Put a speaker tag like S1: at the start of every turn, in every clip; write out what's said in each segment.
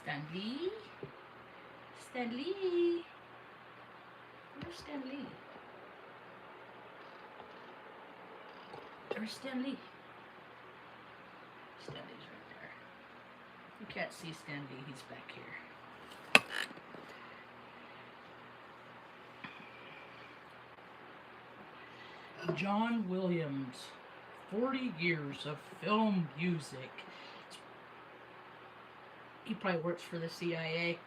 S1: Stanley? Stanley? Where's Stanley? Where's Stanley? Stanley's right there. You can't see Stanley, he's back here. John Williams, 40 years of film music. He probably works for the CIA.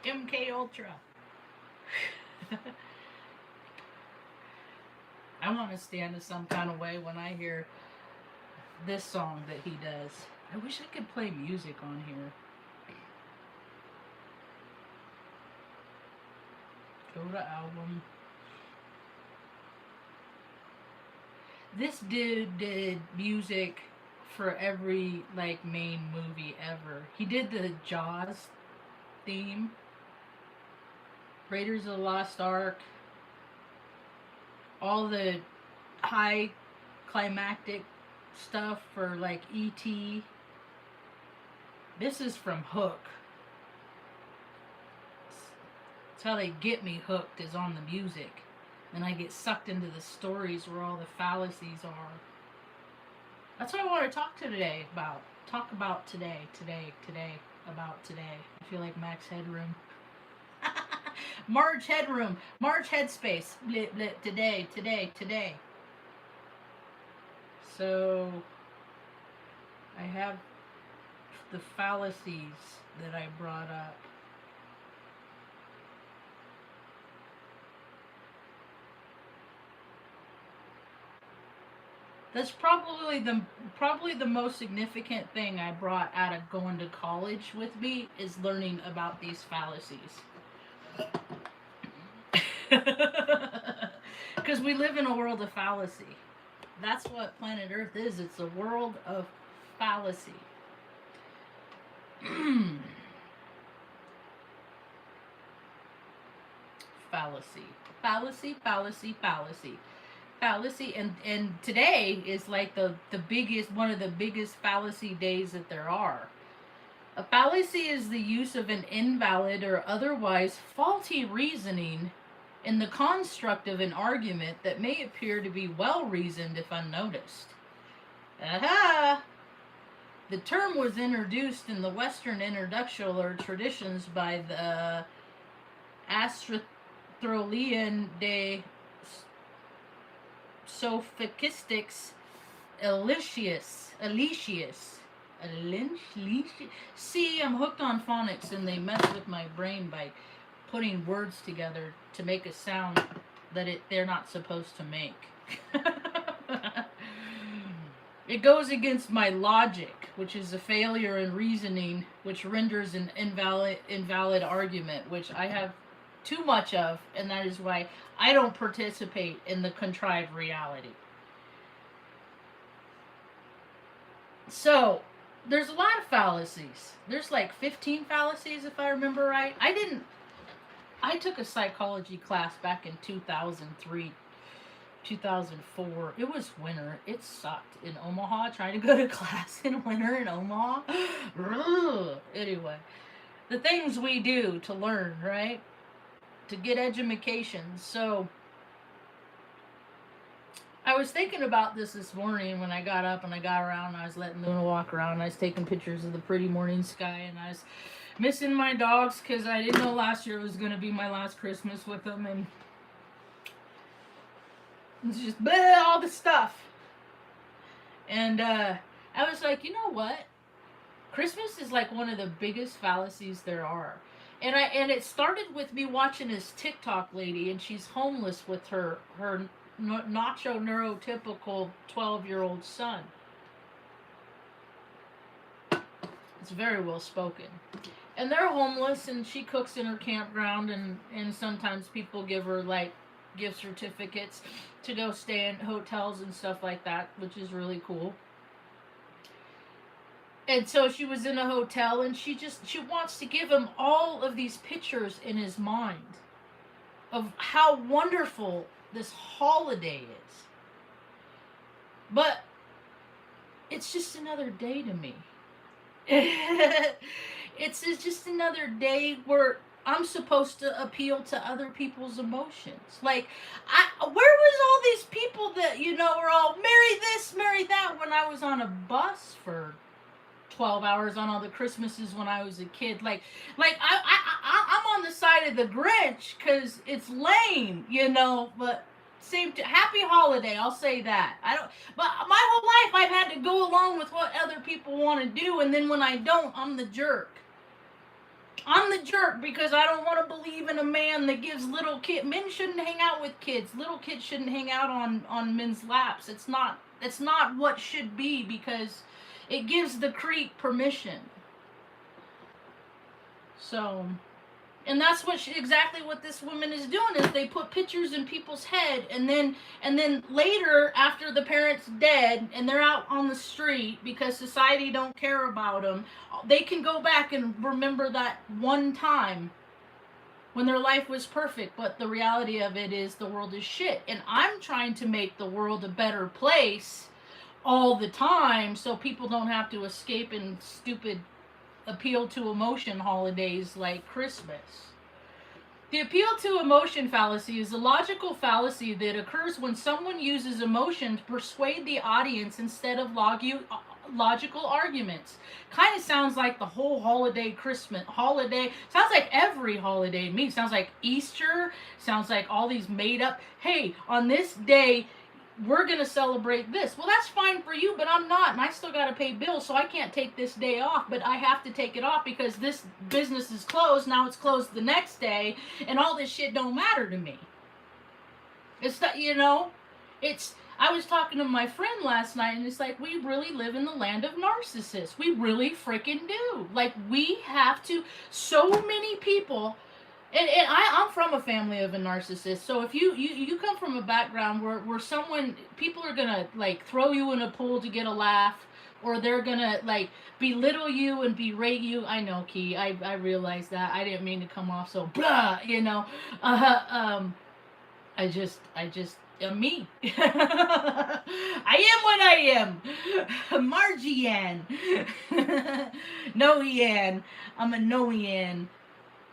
S1: MK Ultra. I want to stand in some kind of way when I hear this song that he does. I wish I could play music on here. Go to album. This dude did music for every like main movie ever. He did the Jaws theme, Raiders of the Lost Ark, all the high climactic stuff for like E.T. This is from Hook. That's how they get me hooked, is on the music. And I get sucked into the stories where all the fallacies are. That's what I want to talk to today about. Talk about today, about today. I feel like Max Headroom. Marge Headroom. Marge Headspace. Blip, blip, today. So, I have the fallacies that I brought up. That's probably the most significant thing I brought out of going to college with me, is learning about these fallacies. Because we live in a world of fallacy. That's what planet Earth is. It's a world of fallacy. Fallacy, and today is like the biggest, one of the biggest fallacy days that there are. A fallacy is the use of an invalid or otherwise faulty reasoning in the construct of an argument that may appear to be well reasoned if unnoticed. Aha! The term was introduced in the Western intellectual traditions by the Astrotholian de Sophistics Alicius. See, I'm hooked on phonics, and they mess with my brain by putting words together to make a sound that they're not supposed to make. It goes against my logic, which is a failure in reasoning, which renders an invalid argument, which I have too much of, and that is why I don't participate in the contrived reality. So, there's a lot of fallacies. There's like 15 fallacies, if I remember right. I took a psychology class back in 2003, 2004. It was winter. It sucked in Omaha, trying to go to class in winter in Omaha. Anyway, the things we do to learn, right? To get education. So, I was thinking about this morning when I got up and I got around and I was letting Luna walk around and I was taking pictures of the pretty morning sky and I was missing my dogs because I didn't know last year was going to be my last Christmas with them, and it's just all the stuff. And I was like, you know what? Christmas is like one of the biggest fallacies there are. And it started with me watching this TikTok lady, and she's homeless with her nacho neurotypical 12-year-old son. It's very well spoken. And they're homeless, and she cooks in her campground, and sometimes people give her like gift certificates to go stay in hotels and stuff like that, which is really cool. And so she was in a hotel, and she wants to give him all of these pictures in his mind of how wonderful this holiday is. But it's just another day to me. It's just another day where I'm supposed to appeal to other people's emotions. Like, where was all these people that were all marry this, marry that when I was on a bus for 12 hours on all the Christmases when I was a kid? I'm on the side of the Grinch because it's lame, but happy holiday, I'll say that. I don't But my whole life I've had to go along with what other people want to do, and then when I don't, I'm the jerk. I'm the jerk because I don't want to believe in a man that gives little kid. Men shouldn't hang out with kids. Little kids shouldn't hang out on men's laps. It's not what should be, because it gives the creep permission. So, and that's exactly what this woman is doing, is they put pictures in people's head, and then later, after the parent's dead and they're out on the street because society don't care about them, they can go back and remember that one time when their life was perfect. But the reality of it is the world is shit, and I'm trying to make the world a better place all the time so people don't have to escape in stupid appeal to emotion holidays like Christmas. The appeal to emotion fallacy is a logical fallacy that occurs when someone uses emotion to persuade the audience instead of logical arguments. Kind of sounds like the whole Christmas holiday. Sounds like every holiday to me. Sounds like Easter. Sounds like all these made up, hey, on this day, we're going to celebrate this. Well, that's fine for you, but I'm not. And I still got to pay bills, so I can't take this day off. But I have to take it off because this business is closed. Now it's closed the next day. And all this shit don't matter to me. It's not, I was talking to my friend last night, and it's like, we really live in the land of narcissists. We really freaking do. Like, we have to, so many people. And I'm from a family of a narcissist. So if you come from a background where people are going to, like, throw you in a pool to get a laugh, or they're going to, like, belittle you and berate you. I know, Key. I realize that. I didn't mean to come off so blah, I just am me. I am what I am. Margie-Ann. Noe-Ann. I'm a Noe-Ann.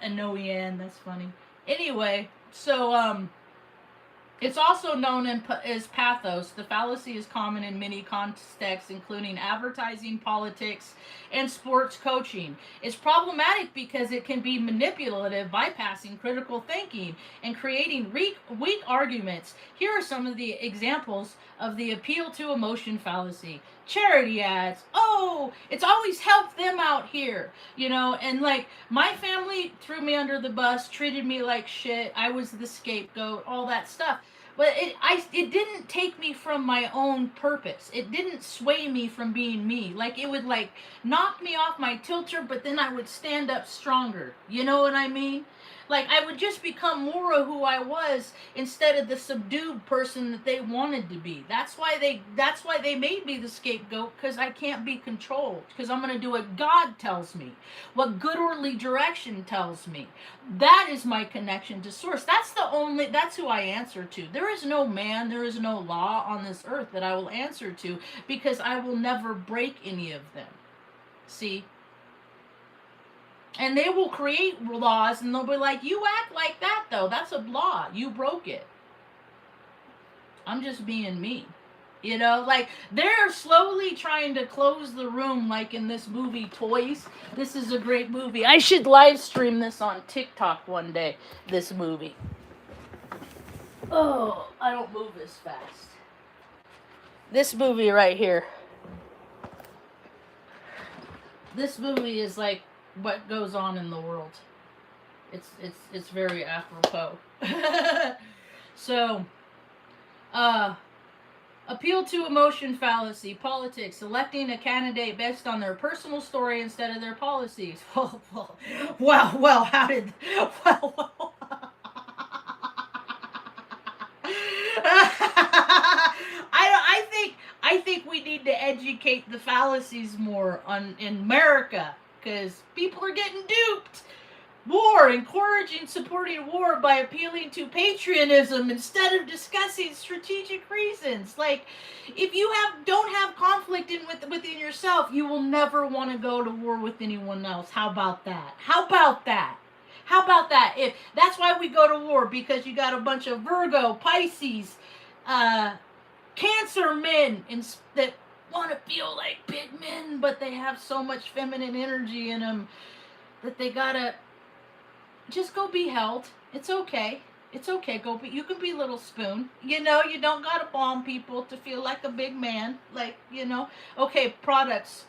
S1: A Noe-Ann, that's funny. Anyway, so it's also known as pathos. The fallacy is common in many contexts, including advertising, politics, and sports coaching. It's problematic because it can be manipulative, bypassing critical thinking and creating weak arguments. Here are some of the examples of the appeal to emotion fallacy. Charity ads. Oh, it's always helped them out here, and like, my family threw me under the bus, treated me like shit. I was the scapegoat, all that stuff. But it didn't take me from my own purpose. It didn't sway me from being me. Like, it would, like, knock me off my tilter, but then I would stand up stronger. You know what I mean? Like, I would just become more of who I was instead of the subdued person that they wanted to be. That's why they made me the scapegoat, because I can't be controlled. Because I'm going to do what God tells me, what good orderly direction tells me. That is my connection to source. That's who I answer to. There is no man, there is no law on this earth that I will answer to, because I will never break any of them. See? And they will create laws, and they'll be like, you act like that, though. That's a law. You broke it. I'm just being me. Like, they're slowly trying to close the room, like in this movie, Toys. This is a great movie. I should live stream this on TikTok one day, this movie. Oh, I don't move as fast. This movie right here. This movie is like what goes on in the world. It's very apropos. So, appeal to emotion fallacy, politics, selecting a candidate based on their personal story instead of their policies. Well, how did, well. I think we need to educate the fallacies more in America, because people are getting duped. War, encouraging, supporting war by appealing to patriotism instead of discussing strategic reasons. Like, if you don't have conflict within yourself, you will never want to go to war with anyone else. How about that? How about that? How about that? If that's why we go to war, because you got a bunch of Virgo, Pisces, uh, Cancer men that want to feel like big men, but they have so much feminine energy in them that they gotta just go be held. It's okay. It's okay. Go be. You can be little spoon. You know, you don't gotta bomb people to feel like a big man. Like, you know. Okay, products.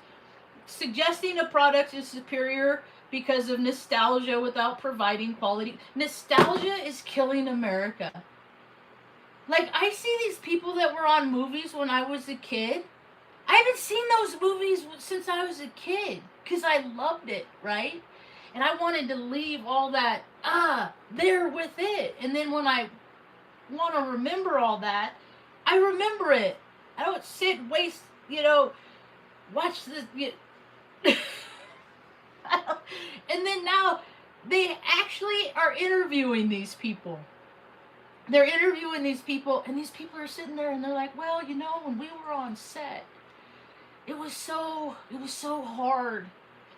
S1: Suggesting a product is superior because of nostalgia without providing quality. Nostalgia is killing America. Like, I see these people that were on movies when I was a kid. I haven't seen those movies since I was a kid because I loved it, right? And I wanted to leave all that, there with it. And then when I want to remember all that, I remember it. I don't sit, waste, watch this. And then now they actually are interviewing these people. They're interviewing these people, and these people are sitting there and they're like, well, when we were on set, it was so hard.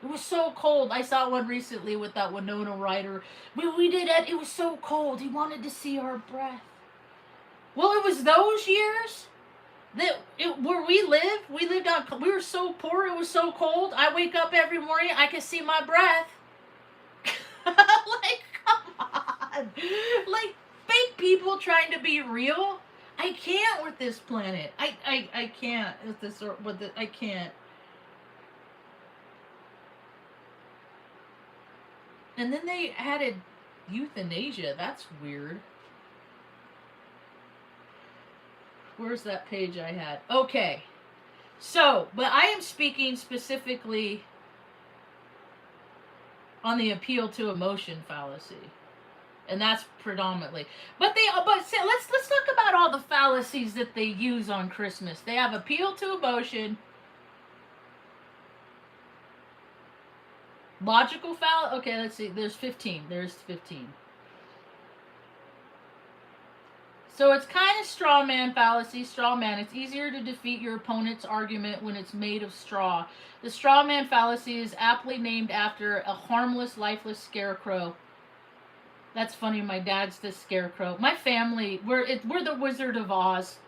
S1: It was so cold. I saw one recently with that Winona Ryder. We did it. It was so cold. He wanted to see our breath. Well, it was those years where we lived on. We were so poor. It was so cold. I wake up every morning. I can see my breath. Like, come on. Like, fake people trying to be real. I can't with this planet. I can't with this. I can't. And then they added euthanasia. That's weird. Where's that page I had? Okay. So, but I am speaking specifically on the appeal to emotion fallacy. And that's predominantly. But let's talk about all the fallacies that they use on Christmas. They have appeal to emotion, logical fallacy. Okay, let's see. There's 15. There's 15. So it's kind of straw man fallacy. Straw man. It's easier to defeat your opponent's argument when it's made of straw. The straw man fallacy is aptly named after a harmless, lifeless scarecrow. That's funny. My dad's the scarecrow. My family, we're the Wizard of Oz.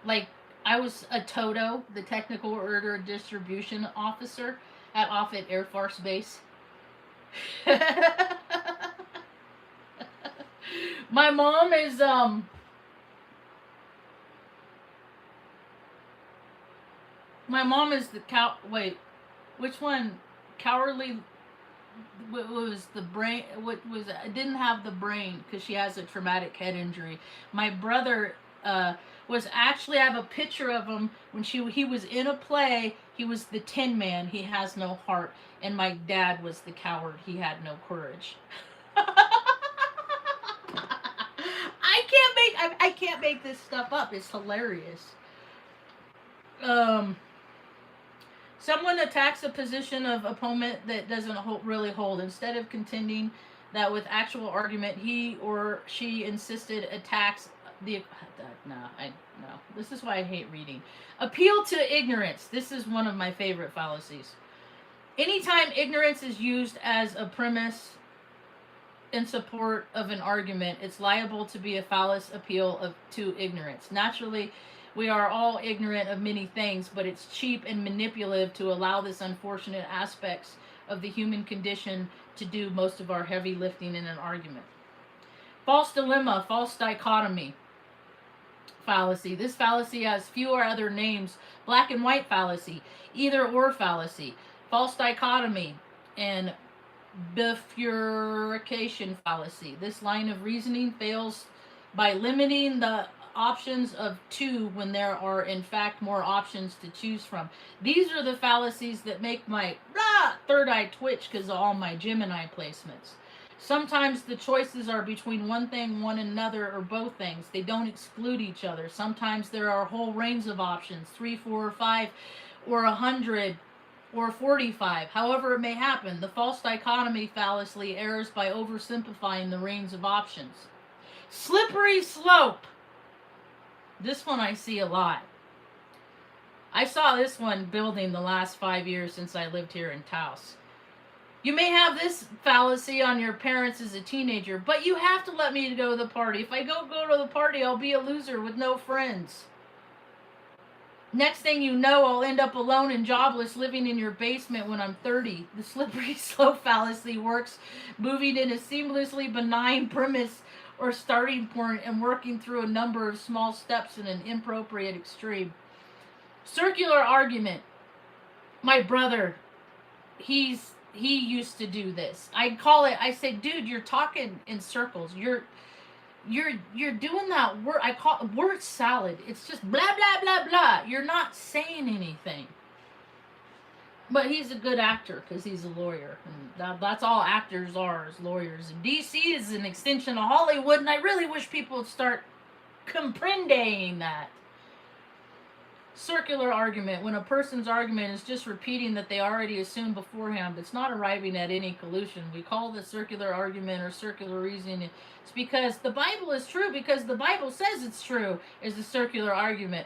S1: Like, I was a Toto, the technical order distribution officer at Offutt Air Force Base. My mom is My mom is the Wait, which one? Cowardly. What was the brain? What was? I didn't have the brain because she has a traumatic head injury. My brother was actually. I have a picture of him when he was in a play. He was the Tin Man. He has no heart, and my dad was the coward. He had no courage. I can't make this stuff up. It's hilarious. Someone attacks a position of opponent that doesn't really hold. Instead of contending that with actual argument, he or she insisted attacks the. No. This is why I hate reading. Appeal to ignorance. This is one of my favorite fallacies. Anytime ignorance is used as a premise in support of an argument, it's liable to be a phallus appeal to ignorance. Naturally, we are all ignorant of many things, but it's cheap and manipulative to allow this unfortunate aspects of the human condition to do most of our heavy lifting in an argument. False dilemma, false dichotomy fallacy. This fallacy has fewer other names. Black and white fallacy, either or fallacy, false dichotomy, and bifurcation fallacy. This line of reasoning fails by limiting the options of two when there are in fact more options to choose from. These are the fallacies that make my third eye twitch because of all my Gemini placements. Sometimes the choices are between one thing, one another, or both things. They don't exclude each other. Sometimes there are a whole range of options, 3, 4, or 5, or 100 or 45. However it may happen, the false dichotomy fallacy errs by oversimplifying the range of options. Slippery slope. This one I see a lot. I saw this one building the last 5 years since I lived here in Taos. You may have this fallacy on your parents as a teenager, but you have to let me go to the party. If I go to the party, I'll be a loser with no friends. Next thing you know, I'll end up alone and jobless living in your basement when I'm 30. The slippery slope fallacy works moving in a seamlessly benign premise or starting point and working through a number of small steps in an inappropriate extreme. Circular argument. My brother, he used to do this. I say, dude, you're talking in circles. You're doing that word. I call it word salad. It's just blah blah blah blah. You're not saying anything. But he's a good actor because he's a lawyer, and that's all actors are, is lawyers. And DC is an extension of Hollywood, and I really wish people would start comprending that. Circular argument. When a person's argument is just repeating that they already assumed beforehand, it's not arriving at any conclusion. We call this circular argument or circular reasoning. It's because the Bible is true, because the Bible says it's true, is a circular argument.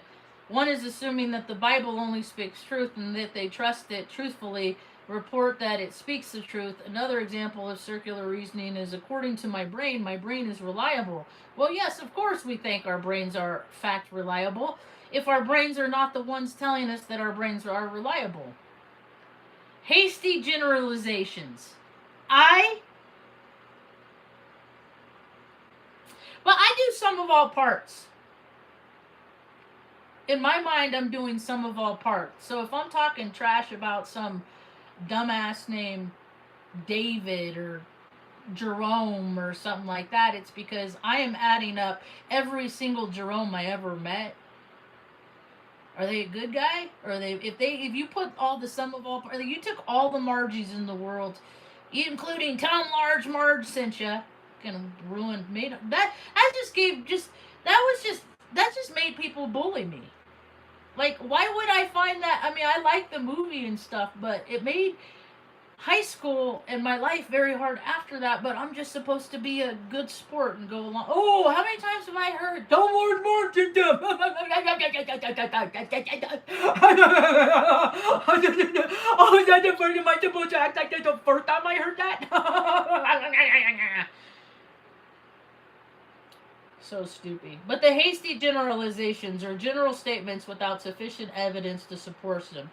S1: One is assuming that the Bible only speaks truth and that they trust it truthfully, report that it speaks the truth. Another example of circular reasoning is, according to my brain is reliable. Well, yes, of course we think our brains are fact reliable, if our brains are not the ones telling us that our brains are reliable. Hasty generalizations. I do sum of all parts. In my mind, I'm doing sum of all parts. So if I'm talking trash about some dumbass named David or Jerome or something like that, it's because I am adding up every single Jerome I ever met. Are they a good guy? Or are they, if you put all the sum of all, you took all the Margies in the world, including Tom Large, Marge sent you, kind of ruined, made that. That just made people bully me. Like, why would I find that? I mean, I like the movie and stuff, but it made high school and my life very hard after that. But I'm just supposed to be a good sport and go along. Oh, how many times have I heard? Don't worry, Martin. Oh, that's the first time supposed to act like that's the first time I heard that. So stupid. But the hasty generalizations are general statements without sufficient evidence to support them.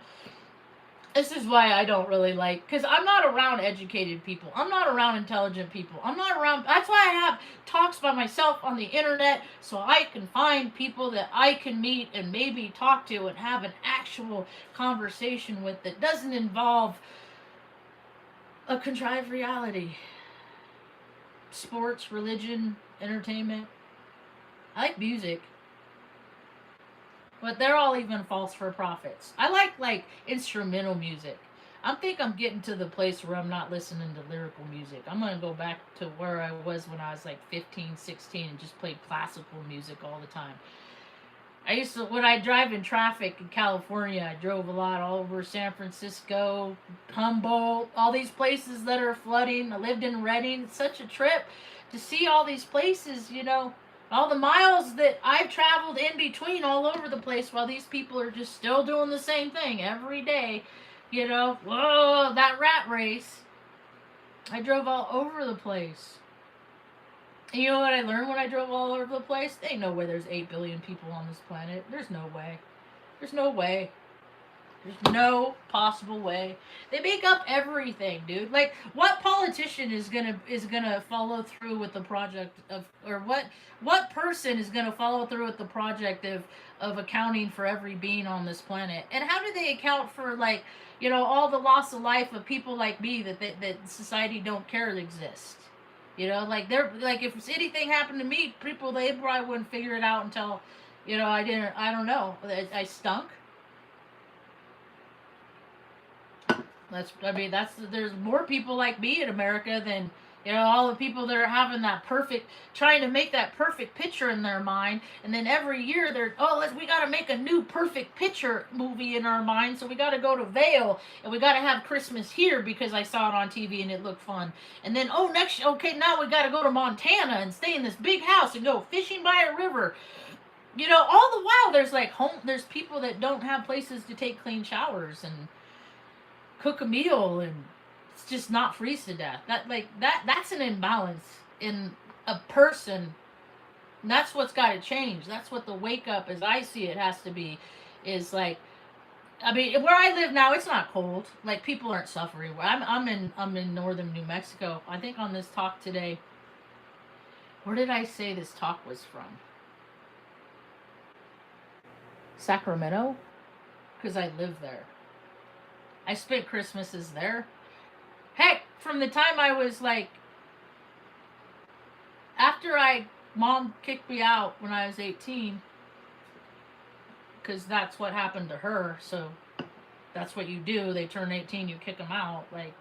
S1: This is why I don't really like, because I'm not around educated people. I'm not around intelligent people. I'm not around, that's why I have talks by myself on the internet, so I can find people that I can meet and maybe talk to and have an actual conversation with that doesn't involve a contrived reality. Sports, religion, entertainment. I like music. But they're all even false for profits. I like instrumental music. I think I'm getting to the place where I'm not listening to lyrical music. I'm going to go back to where I was when I was like 15, 16 and just played classical music all the time. I used to, when I drive in traffic in California, I drove a lot all over San Francisco, Humboldt, all these places that are flooding. I lived in Redding. It's such a trip to see all these places, you know. All the miles that I've traveled in between all over the place while these people are just still doing the same thing every day. You know, whoa, that rat race. I drove all over the place. And you know what I learned when I drove all over the place? There ain't no way there's 8 billion people on this planet. There's no way. There's no way. There's no possible way. They make up everything, dude. Like, what politician is gonna follow through with the project of, or what person is gonna follow through with the project of accounting for every being on this planet? And how do they account for, like, you know, all the loss of life of people like me that society don't care exist? You know, like, they're like, if anything happened to me, people, they probably wouldn't figure it out until, you know, I don't know, I stunk. There's more people like me in America than You know, all the people that are having that perfect, trying to make that perfect picture in their mind, and then every year they're, we got to make a new perfect picture movie in our mind, so we got to go to Vail, and we got to have Christmas here because I saw it on TV and it looked fun. And then, now we got to go to Montana and stay in this big house and go fishing by a river. You know, all the while there's people that don't have places to take clean showers and cook a meal, and it's just not freeze to death. That's an imbalance in a person. And that's what's got to change. That's what the wake up, as I see it, has to be. Is like, I mean, where I live now, it's not cold. Like, people aren't suffering. I'm in northern New Mexico. I think on this talk today, where did I say this talk was from? Sacramento, because I live there. I spent Christmases there. Heck, from the time I was like, after mom kicked me out when I was 18, because that's what happened to her. So that's what you do. They turn 18, you kick them out. Like,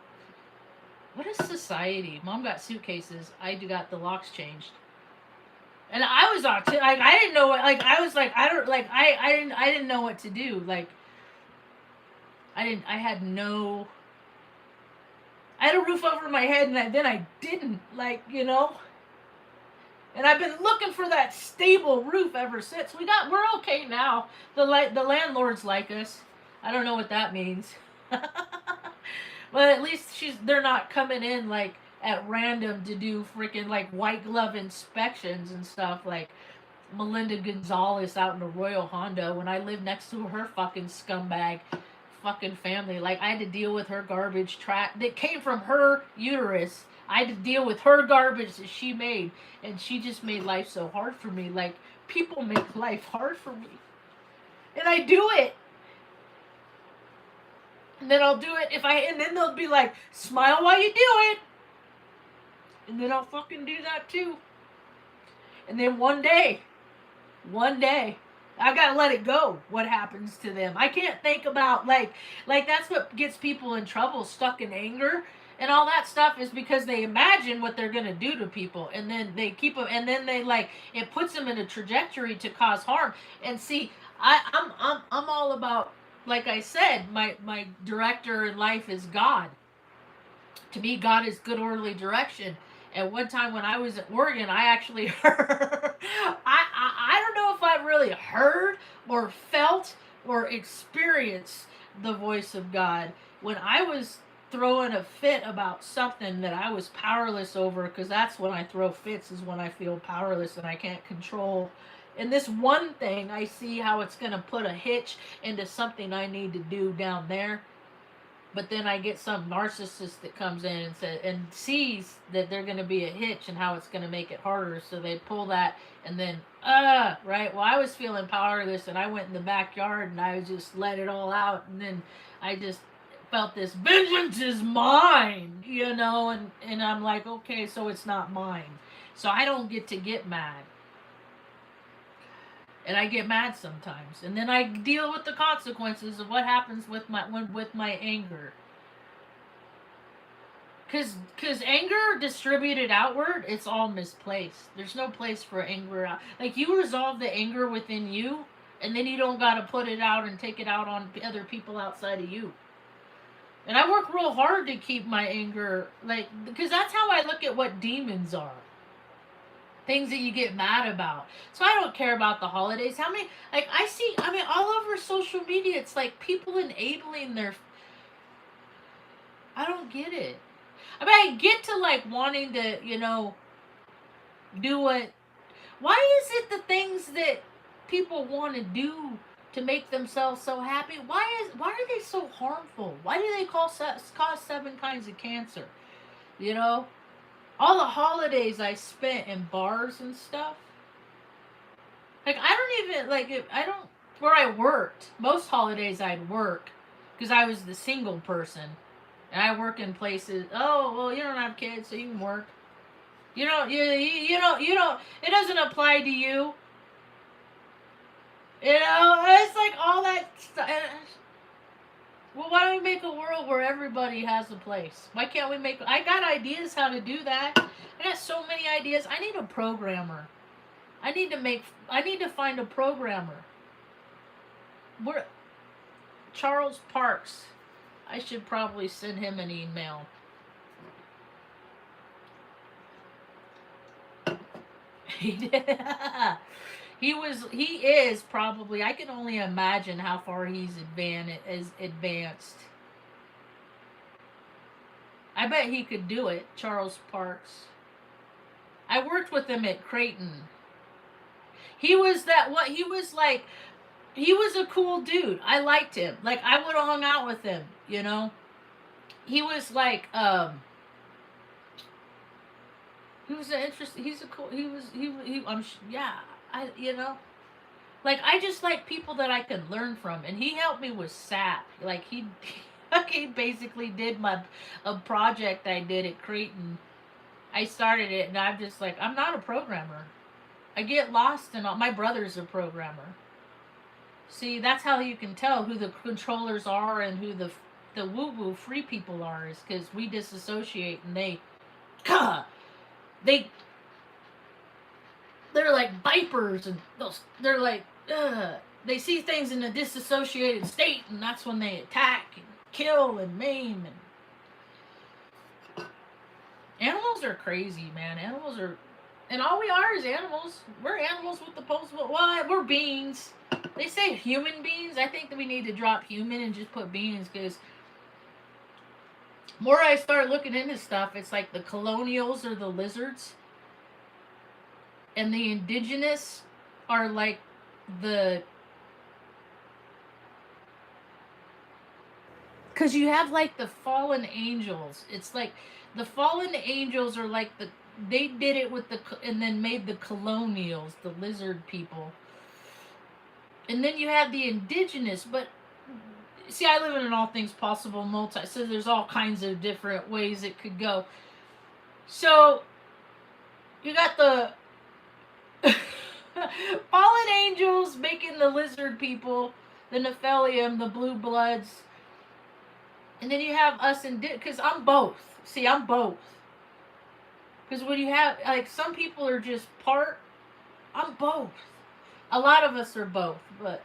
S1: what is society? Mom got suitcases. I got the locks changed. And I was on, like, I didn't know what, like, I was like, I didn't know what to do. Like, I had a roof over my head, and then I didn't, like, you know. And I've been looking for that stable roof ever since. We're okay now. The landlords like us. I don't know what that means. But at least they're not coming in like at random to do freaking like white glove inspections and stuff like Melinda Gonzalez out in the Royal Hondo when I lived next to her fucking scumbag fucking family. Like, I had to deal with her garbage trash that came from her uterus. I had to deal with her garbage that she made, and she just made life so hard for me. Like, people make life hard for me, and I do it. And then I'll do it and then they'll be like, smile while you do it. And then I'll fucking do that too. And then one day, I gotta let it go. What happens to them? I can't think about like that's what gets people in trouble, stuck in anger and all that stuff, is because they imagine what they're gonna do to people, and then they keep them, and then they like it puts them in a trajectory to cause harm. And see, I'm all about, like I said, my director in life is God. To me, God is good orderly direction. And one time when I was at Oregon, I actually heard, I don't know if I really heard or felt or experienced the voice of God when I was throwing a fit about something that I was powerless over, because that's when I throw fits, is when I feel powerless and I can't control. And this one thing, I see how it's going to put a hitch into something I need to do down there. But then I get some narcissist that comes in and sees that they're going to be a hitch and how it's going to make it harder. So they pull that, and then, right? Well, I was feeling powerless, and I went in the backyard and I just let it all out. And then I just felt this, vengeance is mine, you know? And I'm like, okay, so it's not mine. So I don't get mad. And I get mad sometimes, and then I deal with the consequences of what happens with my anger. Cause anger distributed outward, it's all misplaced. There's no place for anger out. Like, you resolve the anger within you, and then you don't gotta put it out and take it out on other people outside of you. And I work real hard to keep my anger, like, because that's how I look at what demons are. Things that you get mad about. So I don't care about the holidays. How many, like, I mean, all over social media, it's like people enabling I don't get it. I mean, I get to, like, wanting to, you know, do what, why is it the things that people want to do to make themselves so happy, why are they so harmful? Why do they cause 7 kinds of cancer? You know? All the holidays I spent in bars and stuff. Like, I don't even, like, where I worked, most holidays I'd work, because I was the single person. And I work in places, oh, well, you don't have kids, so you can work. You don't, it doesn't apply to you. You know, it's like all that stuff. Well, why don't we make a world where everybody has a place? Why can't we make? I got ideas how to do that. I got so many ideas. I need a programmer. I need to make. I need to find a programmer. Where Charles Parks. I should probably send him an email. He was. He is probably. I can only imagine how far he's advanced. I bet he could do it, Charles Parks. I worked with him at Creighton. He was that what he was like. He was a cool dude. I liked him. Like I would have hung out with him. You know. He was like. He was an interesting. He's a cool. He was. He. Yeah. I. You know. Like I just like people that I could learn from, and he helped me with SAP. Like he. He basically did my a project I did at Creighton. I started it, and I'm just like I'm not a programmer. I get lost in all. My brother's a programmer. See, that's how you can tell who the controllers are and who the woo woo free people are, is because we disassociate and they they're like vipers and they're like they see things in a disassociated state, and that's when they attack and kill and maim. And animals are crazy, man. Animals are, and all we are is animals. We're animals with opposable. Well, we're beings. They say human beings. I think that we need to drop human and just put beings, because more I start looking into stuff, it's like the colonials are the lizards, and the indigenous are like the. Because you have like the fallen angels. It's like the fallen angels are like the. They did it with the. And then made the colonials, the lizard people. And then you have the indigenous, but see, I live in an all things possible multi, so there's all kinds of different ways it could go. So you got the fallen angels making the lizard people, the Nephilim, the blue bloods, and then you have us because I'm both. See, I'm both. Because when you have like some people are just part, I'm both. A lot of us are both, but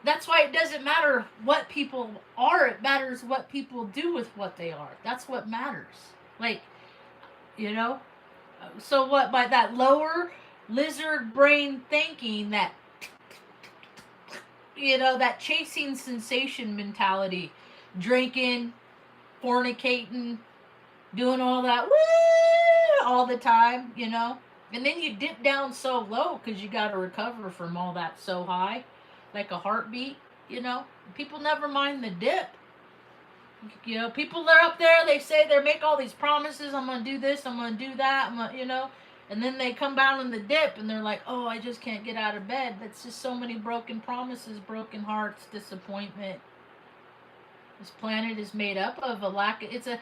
S1: that's why it doesn't matter what people are. It matters what people do with what they are. That's what matters. Like, you know? So what, by that lower lizard brain thinking, that, you know, that chasing sensation mentality, drinking, fornicating, doing all that, woo, all the time, you know? And then you dip down so low because you got to recover from all that so high, like a heartbeat, you know? People never mind the dip. You know, people are up there, they say they make all these promises, I'm going to do this, I'm going to do that, I'm gonna, you know? And then they come down in the dip and they're like, oh, I just can't get out of bed. That's just so many broken promises, broken hearts, disappointment. This planet is made up of a lack. It's a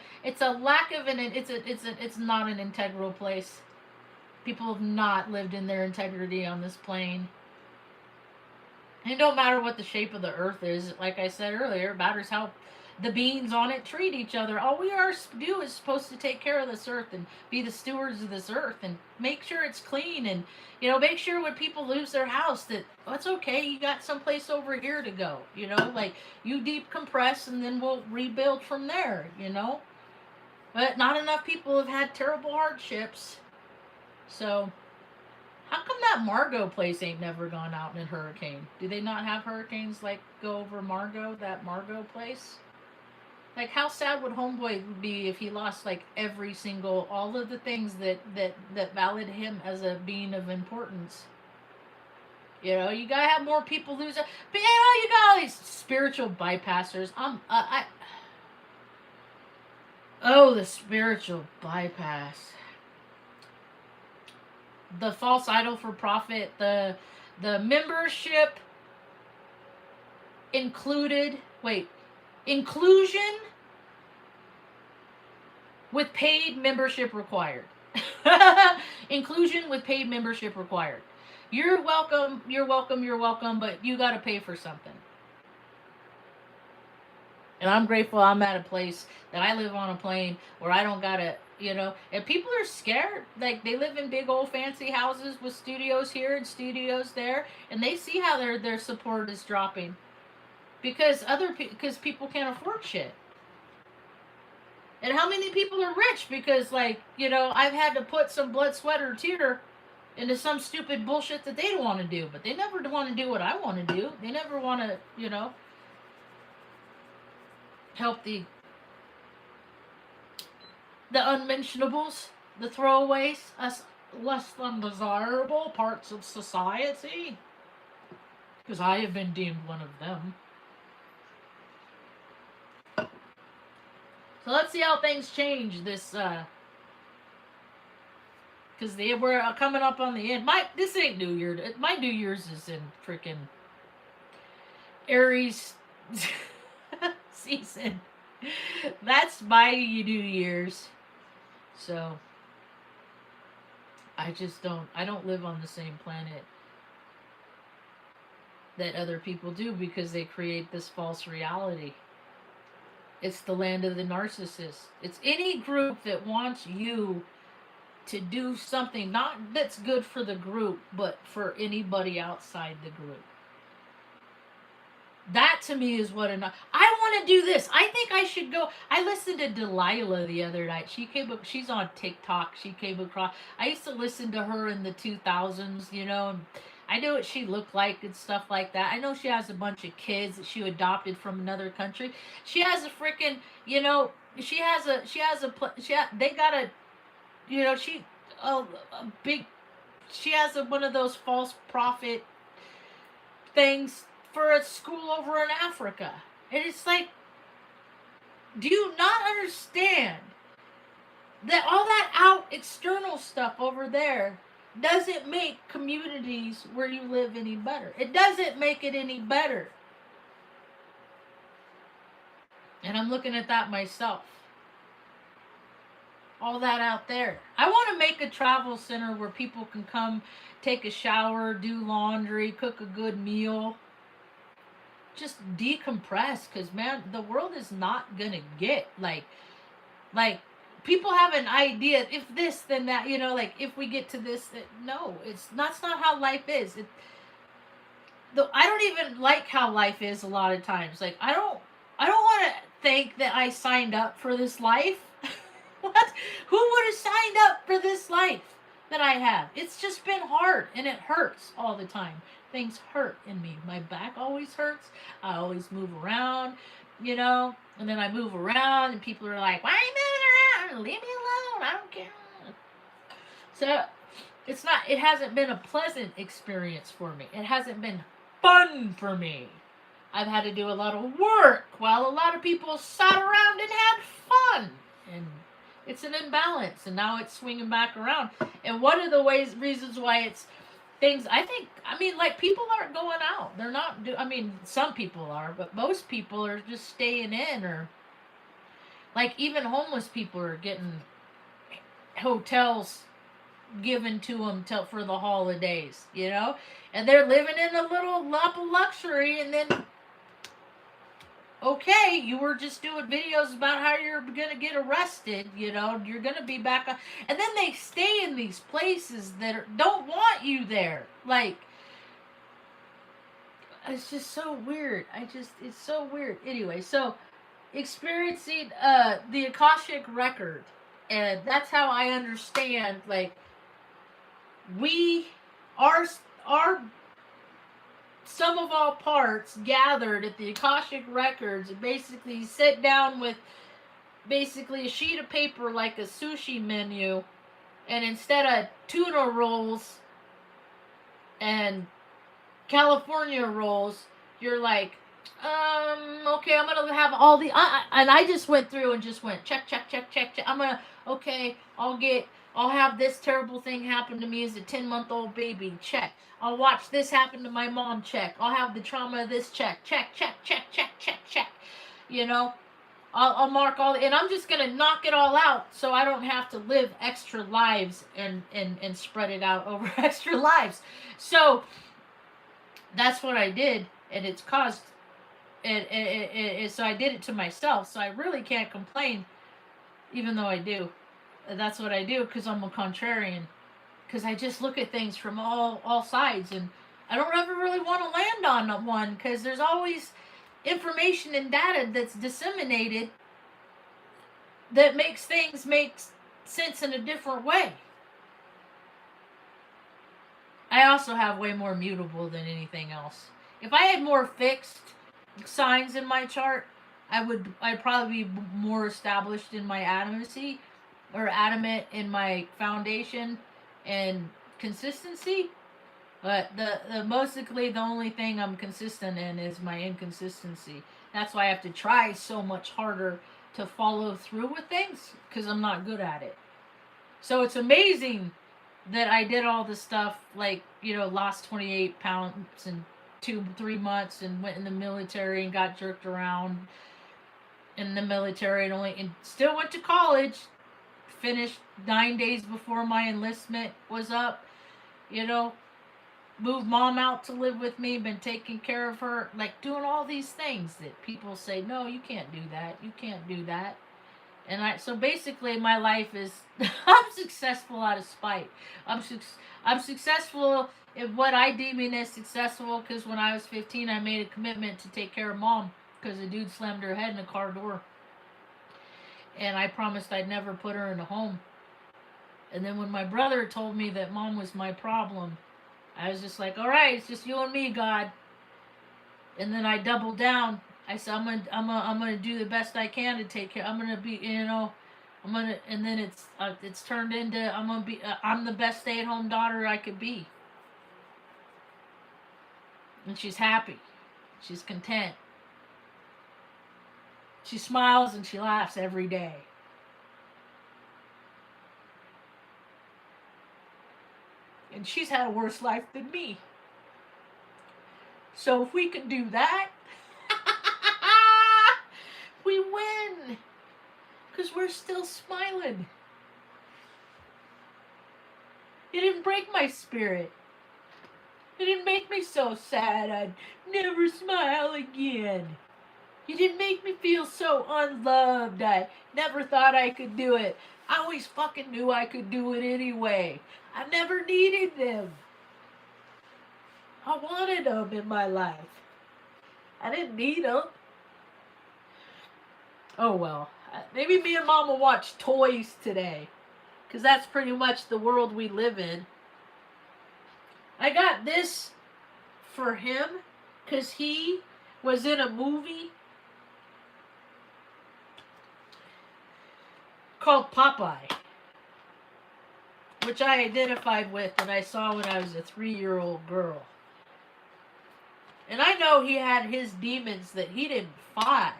S1: lack of an. It's not an integral place. People have not lived in their integrity on this plane. And it don't matter what the shape of the earth is. Like I said earlier, it matters how the beings on it treat each other. All we are do is supposed to take care of this earth and be the stewards of this earth and make sure it's clean, and you know, make sure when people lose their house that it's okay, you got someplace over here to go, you know, like you decompress and then we'll rebuild from there, you know. But not enough people have had terrible hardships. So how come that Margot place ain't never gone out in a hurricane? Do they not have hurricanes like go over Margot, that Margot place? Like, how sad would Homeboy be if he lost like every single, all of the things that valid him as a being of importance? You know, you gotta have more people lose it. But you know, you got all these spiritual bypassers. Oh, the spiritual bypass, the false idol for profit, the membership included. Wait, inclusion with paid membership required. Inclusion with paid membership required. You're welcome, you're welcome, you're welcome, but you got to pay for something. And I'm grateful I'm at a place that I live on a plane where I don't gotta, and people are scared. Like, they live in big old fancy houses with studios here and studios there, and they see how their support is dropping because because people can't afford shit. And how many people are rich because, like, I've had to put some blood, sweat, or tear into some stupid bullshit that they don't want to do, but they never want to do what I want to do. They never want to, help the unmentionables, the throwaways, us less than desirable parts of society. Because I have been deemed one of them. So let's see how things change this, because they were coming up on the end. This ain't New Year. My New Year's is in freaking Aries season. That's my New Year's. So I don't live on the same planet that other people do because they create this false reality. It's the land of the narcissist. It's any group that wants you to do something not that's good for the group, but for anybody outside the group. That to me is what enough. I want to do this. I think I should go. I listened to Delilah the other night. She's on TikTok. She came across. I used to listen to her in the 2000s, and I knew what she looked like and stuff like that. I know she has a bunch of kids that she adopted from another country. She has a freaking, they got a, she, a big, she has one of those false prophet things for a school over in Africa. And it's like, do you not understand that all that out external stuff over there doesn't make communities where you live any better? It doesn't make it any better. And I'm looking at that myself. All that out there. I want to make a travel center where people can come, take a shower, do laundry, cook a good meal, just decompress, because man, the world is not gonna get like people have an idea, if this then that, like if we get to this, no, that's not how life is. I don't even like how life is a lot of times. Like, I don't want to think that I signed up for this life. What? Who would have signed up for this life that I have? It's just been hard, and it hurts all the time. Things hurt in me. My back always hurts. I always move around, and then I move around, and people are like, "Why are you moving around? Leave me alone. I don't care." So it hasn't been a pleasant experience for me. It hasn't been fun for me. I've had to do a lot of work while a lot of people sat around and had fun. And it's an imbalance, and now it's swinging back around. And one of the reasons why it's things, like, people aren't going out. They're not, some people are, but most people are just staying in, or, like, even homeless people are getting hotels given to them for the holidays, and they're living in a little lap of luxury, and then, okay, you were just doing videos about how you're gonna get arrested, you're gonna be back on, and then they stay in these places that don't want you there. Like, it's just so weird. It's so weird. Anyway, so experiencing the Akashic record, and that's how I understand, like, our sum of all parts gathered at the Akashic records, and basically sit down with basically a sheet of paper like a sushi menu, and instead of tuna rolls and California rolls, you're like, okay, I'm gonna have all the, and I just went through and just went check. I'm gonna, okay, I'll have this terrible thing happen to me as a 10-month-old baby, check. I'll watch this happen to my mom, check. I'll have the trauma of this, check. I'll mark all, and I'm just gonna knock it all out so I don't have to live extra lives and spread it out over extra lives. So that's what I did, and it's caused So I did it to myself. So I really can't complain, even though I do. That's what I do because I'm a contrarian. Because I just look at things from all sides, and I don't ever really want to land on one because there's always information and data that's disseminated that makes things make sense in a different way. I also have way more mutable than anything else. If I had more fixed signs in my chart, I'd probably be more established in my adamancy or adamant in my foundation and consistency. But the mostly the only thing I'm consistent in is my inconsistency. That's why I have to try so much harder to follow through with things because I'm not good at it. So it's amazing that I did all this stuff, like, lost 28 pounds in 3 months and went in the military and got jerked around in the military and still went to college, finished 9 days before my enlistment was up, moved mom out to live with me, been taking care of her, like doing all these things that people say, no, you can't do that, you can't do that. And so basically my life is, I'm successful out of spite. I'm successful in what I deem as successful because when I was 15, I made a commitment to take care of mom because a dude slammed her head in a car door. And I promised I'd never put her in a home. And then when my brother told me that mom was my problem, I was just like, all right, it's just you and me, God. And then I doubled down. I said, I'm gonna do the best I can to take care. I'm gonna be, and then it's turned into I'm the best stay-at-home daughter I could be. And she's happy. She's content. She smiles and she laughs every day. And she's had a worse life than me. So if we can do that, we win. Because we're still smiling. It didn't break my spirit. It didn't make me so sad I'd never smile again. You didn't make me feel so unloved. I never thought I could do it. I always fucking knew I could do it anyway. I never needed them. I wanted them in my life. I didn't need them. Oh well. Maybe me and Mom will watch Toys today. Because that's pretty much the world we live in. I got this for him because he was in a movie called Popeye, which I identified with and I saw when I was a 3-year-old girl. And I know he had his demons that he didn't fight.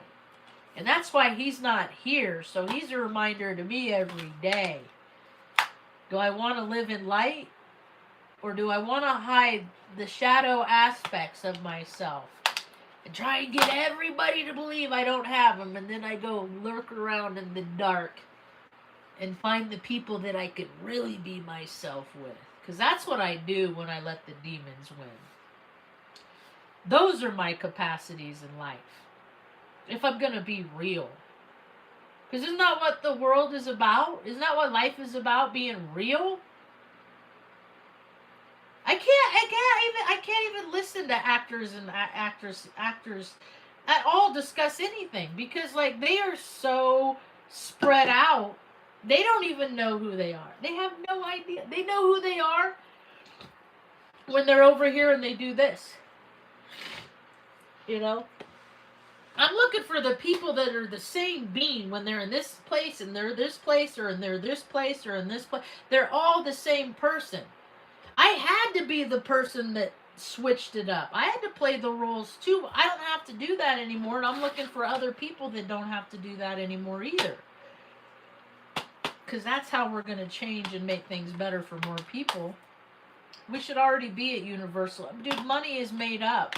S1: And that's why he's not here. So he's a reminder to me every day. Do I want to live in light? Or do I want to hide the shadow aspects of myself? And try and get everybody to believe I don't have them. And then I go lurk around in the dark. And find the people that I could really be myself with. Because that's what I do when I let the demons win. Those are my capacities in life. If I'm going to be real. Because isn't that what the world is about? Isn't that what life is about? Being real? I can't even listen to actors at all discuss anything. Because like they are so spread out. They don't even know who they are. They have no idea. They know who they are when they're over here and they do this. I'm looking for the people that are the same being when they're in this place and they're this place or and they're this place or in this place. They're all the same person. I had to be the person that switched it up. I had to play the roles too. I don't have to do that anymore, and I'm looking for other people that don't have to do that anymore either. Because that's how we're going to change and make things better for more people. We should already be at universal. Dude, money is made up.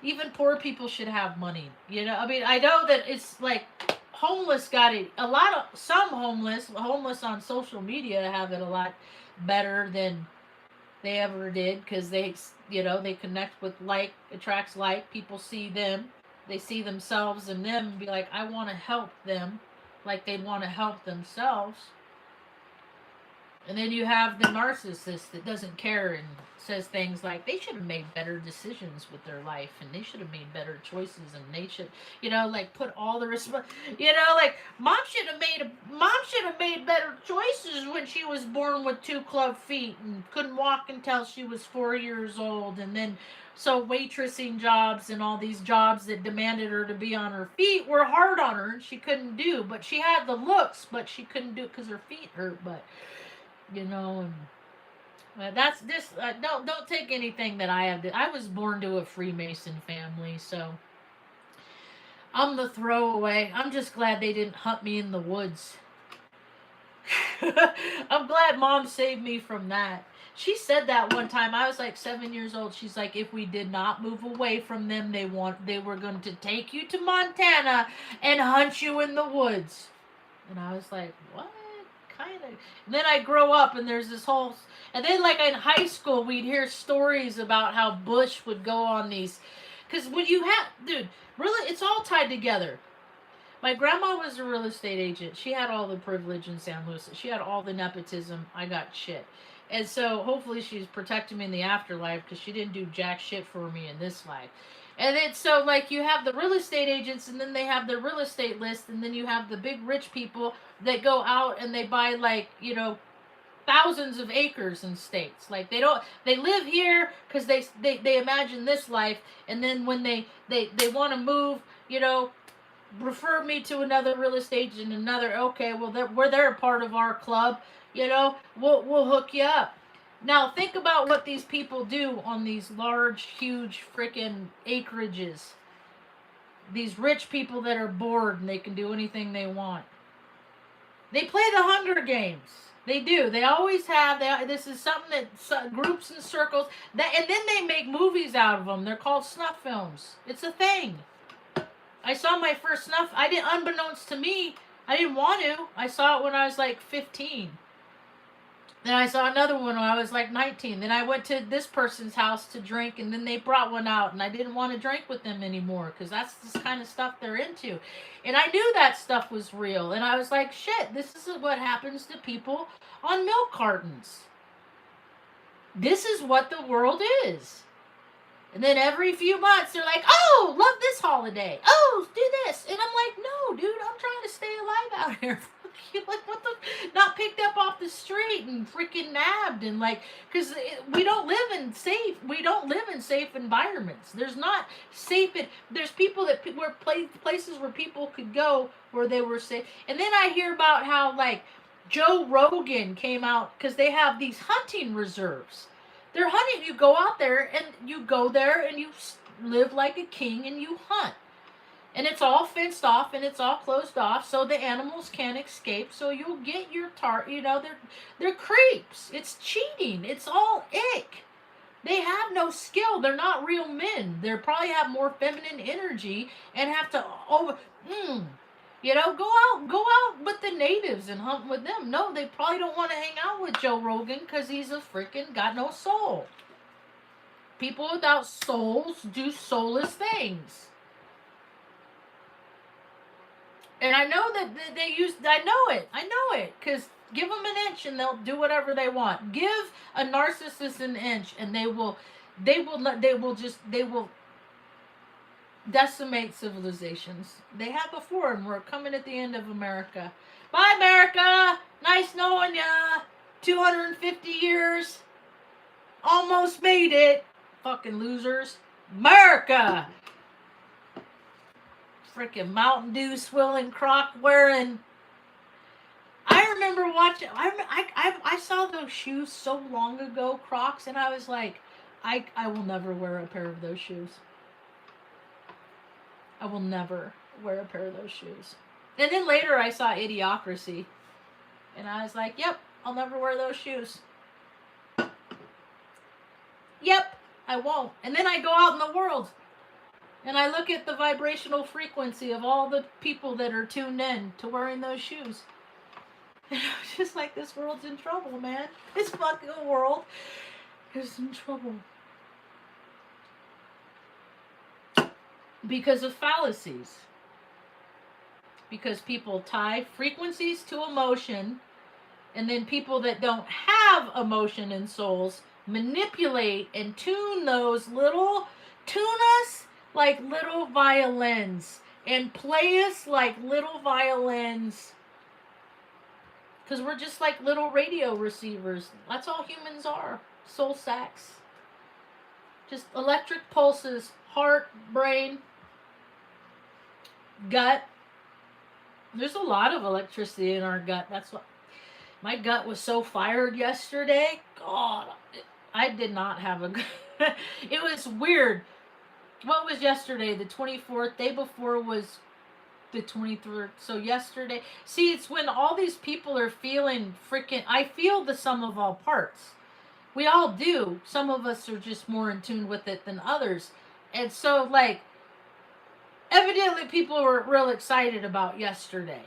S1: Even poor people should have money. I know that it's like homeless got it. Some homeless on social media have it a lot better than they ever did, because they, you know, they connect with like attracts like. People see them, they see themselves in them and be like, I want to help them like they'd want to help themselves. And then you have the narcissist that doesn't care and says things like they should have made better decisions with their life and they should have made better choices and they should, you know, like put all the you know, like mom should have made better choices when she was born with 2 club feet and couldn't walk until she was 4 years old, and then so waitressing jobs and all these jobs that demanded her to be on her feet were hard on her and she couldn't do, but she had the looks, but she couldn't do it because her feet hurt. But you know, and that's this. Don't take anything that I have. I was born to a Freemason family, so I'm the throwaway. I'm just glad they didn't hunt me in the woods. I'm glad Mom saved me from that. She said that one time. I was like 7 years old. She's like, if we did not move away from them, they were going to take you to Montana and hunt you in the woods. And I was like, what? Kind of. And then I grow up and there's this whole, and then like in high school we'd hear stories about how Bush would go on these, because when you have, dude, really, it's all tied together. My grandma was a real estate agent. She had all the privilege in San Luis. She had all the nepotism. I got shit. And so hopefully she's protecting me in the afterlife, because she didn't do jack shit for me in this life. And then so like you have the real estate agents, and then they have the real estate list, and then you have the big rich people that go out and they buy, like, you know, thousands of acres in states. Like they live here because they imagine this life, and then when they want to move, you know, refer me to another real estate agent, another, okay, well they're a part of our club, you know, we'll hook you up. Now think about what these people do on these large, huge freaking acreages. These rich people that are bored and they can do anything they want. They play the Hunger Games. They do. They always have. This is something that groups and circles. And then they make movies out of them. They're called snuff films. It's a thing. I saw my first snuff. Unbeknownst to me, I didn't want to. I saw it when I was like 15. Then I saw another one when I was like 19. Then I went to this person's house to drink, and then they brought one out, and I didn't want to drink with them anymore because that's the kind of stuff they're into. And I knew that stuff was real, and I was like, shit, this is what happens to people on milk cartons. This is what the world is. And then every few months, they're like, oh, love this holiday. Oh, do this. And I'm like, no, dude, I'm trying to stay alive out here. Like, what the? Not picked up off the street and freaking nabbed. And like, because we don't live in safe environments. There's not safe. There's people that were places where people could go where they were safe. And then I hear about how, like, Joe Rogan came out because they have these hunting reserves. They're hunting. You go out there and you go there and you live like a king and you hunt. And it's all fenced off and it's all closed off so the animals can't escape. So you'll get your you know, they're creeps. It's cheating. It's all ick. They have no skill. They're not real men. They probably have more feminine energy and have to you know, go out with the natives and hunt with them. No, they probably don't want to hang out with Joe Rogan because he's a freaking got no soul. People without souls do soulless things. And I know that I know it, because give them an inch and they'll do whatever they want. Give a narcissist an inch and they will decimate civilizations. They have before, and we're coming at the end of America. Bye, America! Nice knowing ya! 250 years. Almost made it. Fucking losers. America! Freaking Mountain Dew swilling, croc wearing. I remember watching. I saw those shoes so long ago, Crocs, and I was like, I will never wear a pair of those shoes. I will never wear a pair of those shoes. And then later I saw Idiocracy. And I was like, yep, I'll never wear those shoes. Yep, I won't. And then I go out in the world. And I look at the vibrational frequency of all the people that are tuned in to wearing those shoes. And I'm just like, this world's in trouble, man. This fucking world. is in trouble. Because of fallacies. Because people tie frequencies to emotion, and then people that don't have emotion and souls manipulate and tune us like little violins, and play us like little violins. Because we're just like little radio receivers. That's all humans are. Soul sacs. Just electric pulses, heart, brain, gut. There's a lot of electricity in our gut. That's what my gut was so fired yesterday. God, I did not have a good. It was weird. What was yesterday? The 24th. Day before was the 23rd. So yesterday. See, it's when all these people are feeling freaking. I feel the sum of all parts. We all do. Some of us are just more in tune with it than others. And so, like, evidently people were real excited about yesterday.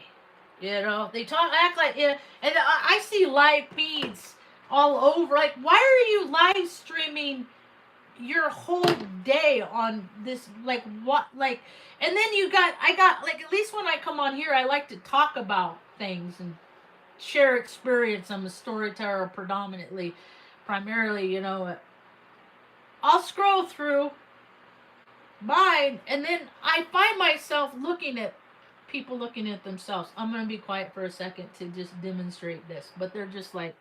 S1: You know, they act like, yeah, and I see live feeds all over. Like, why are you live streaming your whole day on this? Like, what? Like, and then I got, like, at least when I come on here, I like to talk about things and share experience. I'm a storyteller primarily, you know. I'll scroll through mine, and then I find myself looking at people looking at themselves. I'm going to be quiet for a second to just demonstrate this, but they're just like,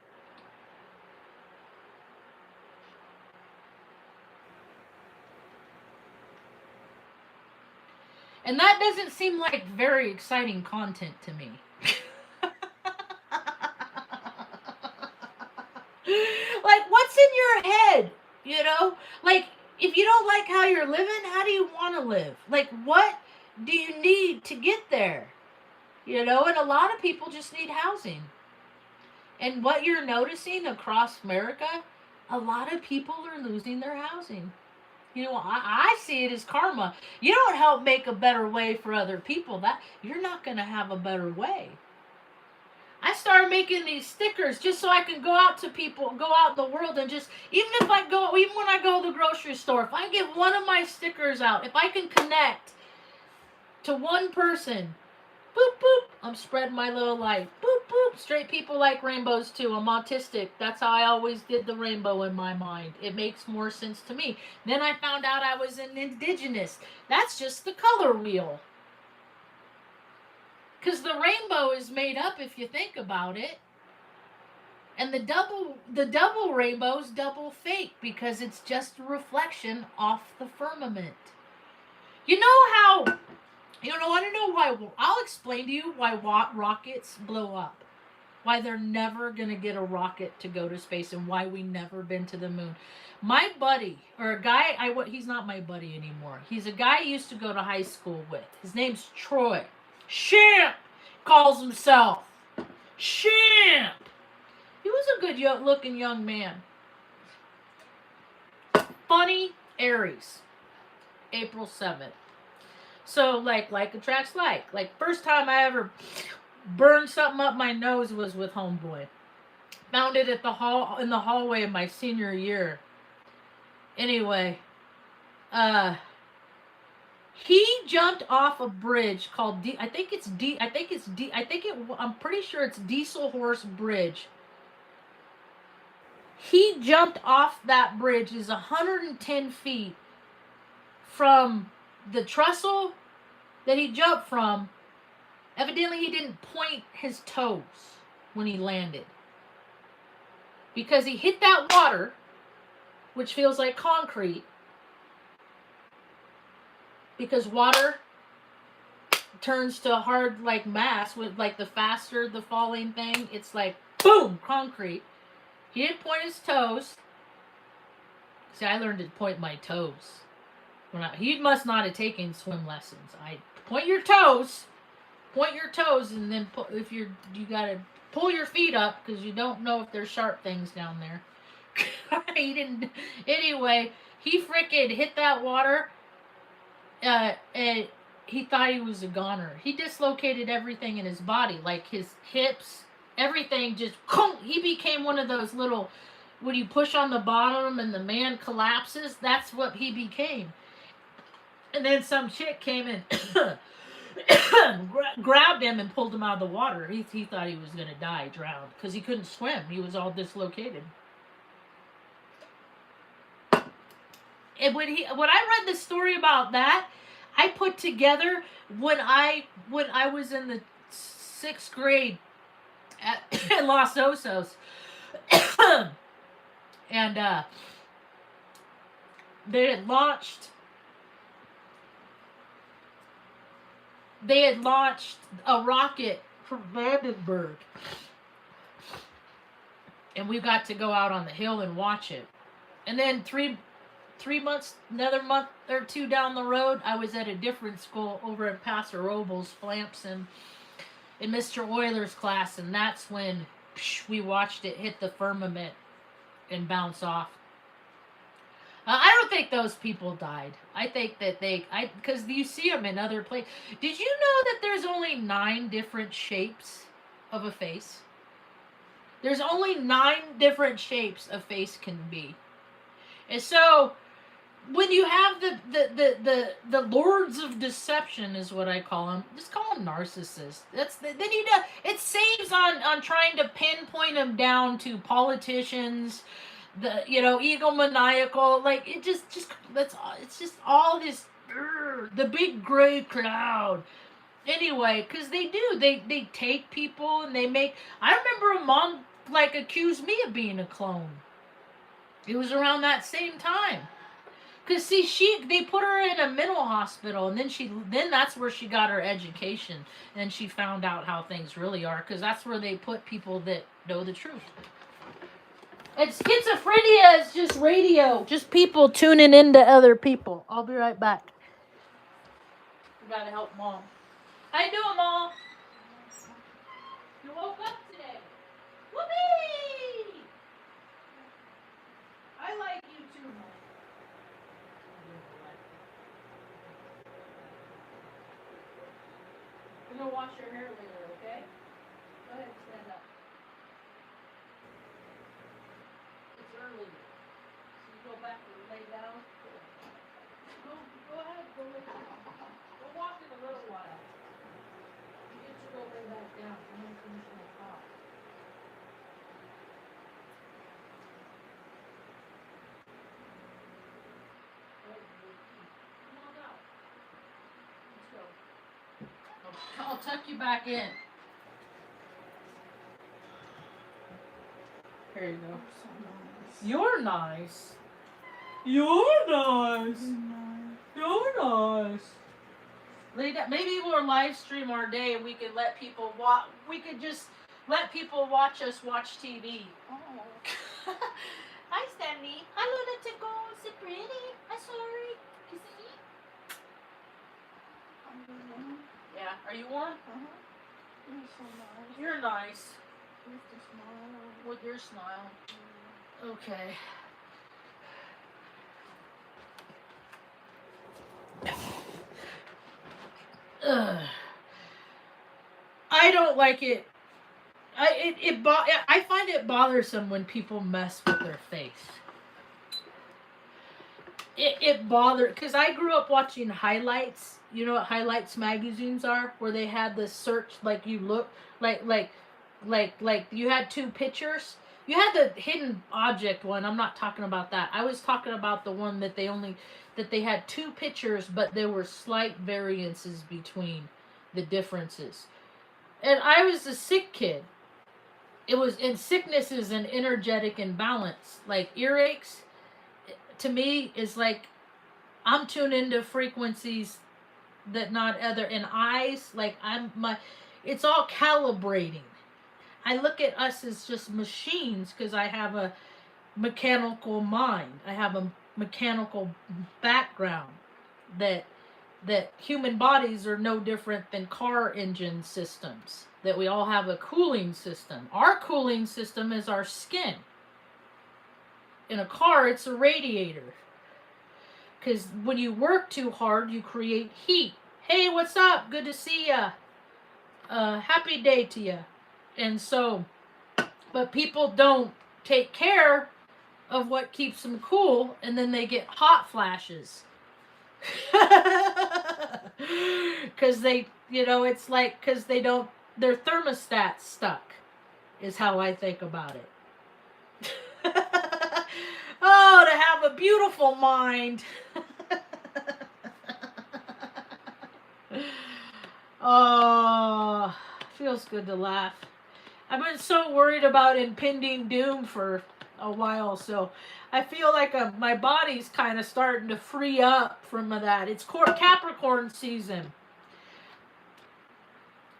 S1: and that doesn't seem like very exciting content to me. Like, what's in your head? You know? Like, if you don't like how you're living, how do you want to live? Like, what do you need to get there? You know, and a lot of people just need housing. And what you're noticing across America, a lot of people are losing their housing. You know, I see it as karma. You don't help make a better way for other people, that you're not going to have a better way. I started making these stickers just so I can go out to people, go out in the world, and just, even when I go to the grocery store, if I give one of my stickers out, if I can connect to one person, boop, boop, I'm spreading my little light. Boop, boop. Straight people like rainbows too. I'm autistic. That's how I always did the rainbow in my mind. It makes more sense to me. Then I found out I was an indigenous. That's just the color wheel. Because the rainbow is made up if you think about it. And the double rainbow's double fake because it's just a reflection off the firmament. You know how... You don't want to know why? I'll explain to you why rockets blow up. Why they're never going to get a rocket to go to space, and why we never been to the moon. My buddy, or a guy, he's not my buddy anymore. He's a guy I used to go to high school with. His name's Troy. Champ calls himself. Champ. He was a good looking young man. Funny Aries. April 7th. So, like attracts like. Like, first time I ever burned something up my nose was with homeboy. Found it in the hallway of my senior year. Anyway, he jumped off a bridge called I'm pretty sure it's Diesel Horse Bridge. He jumped off that bridge. Is 110 feet from the trestle that he jumped from. Evidently he didn't point his toes when he landed, because he hit that water, which feels like concrete, because water turns to hard like mass with, like, the faster the falling thing, it's like boom, concrete. He didn't point his toes. See, I learned to point my toes. He must not have taken swim lessons. Point your toes, and then you gotta pull your feet up, because you don't know if there's sharp things down there. He didn't. Anyway, he freaking hit that water, and he thought he was a goner. He dislocated everything in his body, like his hips, everything. Just he became one of those little when you push on the bottom and the man collapses, that's what he became. And then some chick came and grabbed him and pulled him out of the water. He thought he was going to die, drowned, because he couldn't swim. He was all dislocated. And when I read the story about that, I put together when I was in the 6th grade at Los Osos, and they had launched a rocket from Vandenberg, and we got to go out on the hill and watch it. And then three months, another month or two down the road, I was at a different school over at Paso Robles, Flampson, in Mr. Euler's class, and that's when we watched it hit the firmament and bounce off. I don't think those people died. I think that because you see them in other places. Did you know that there's only 9 different shapes of a face? There's only 9 different shapes a face can be. And so, when you have the lords of deception, is what I call them. Just call them narcissists. It saves on trying to pinpoint them down to politicians, egomaniacal. Like it's just all this the big gray cloud. Anyway, because they take people and they make. I remember a mom accused me of being a clone. It was around that same time. Because see, they put her in a mental hospital, and then that's where she got her education, and she found out how things really are. Because that's where they put people that know the truth. And schizophrenia is just radio, just people tuning into other people. I'll be right back. We gotta help Mom. How you doing, Mom? You woke up today. Whoopee! I like you too, Mom. You're gonna wash your hair later, okay? Go ahead and stand up. It's early. So you go back and lay down. Go ahead, go lay down. We'll walk in a little while. You get to go lay back down. I'm gonna finish my talk. Come on out. Let's go. I'll tuck you back in. Here you go. So nice. You're nice. You're nice. You're nice. Maybe we'll live stream our day and we could let people watch. We could just let people watch us watch TV. Oh. Hi, Stanley. Hello, little girl. So pretty. I'm sorry. You see? Yeah. Are you warm? You're so nice. You're nice. With the smile. With your smile. Okay. I don't like it. I find it bothersome when people mess with their face. It bothered because I grew up watching highlights. You know what highlights magazines are, where they had the search you look like you had 2 pictures. You had the hidden object one. I'm not talking about that. I was talking about the one that they had 2 pictures, but there were slight variances between the differences. And I was a sick kid. It was in sickness is an energetic imbalance. Like earaches, to me, is like I'm tuned into frequencies that not other. And eyes, it's all calibrating. I look at us as just machines because I have a mechanical mind. I have a mechanical background that human bodies are no different than car engine systems. That we all have a cooling system. Our cooling system is our skin. In a car, it's a radiator. Because when you work too hard, you create heat. Hey, what's up? Good to see ya. Happy day to ya. And so, but people don't take care of what keeps them cool, and then they get hot flashes. Because they, it's like, because they don't, their thermostat's stuck, is how I think about it. Oh, to have a beautiful mind. Oh, feels good to laugh. I've been so worried about impending doom for a while, so I feel like my body's kind of starting to free up from that. It's Capricorn season.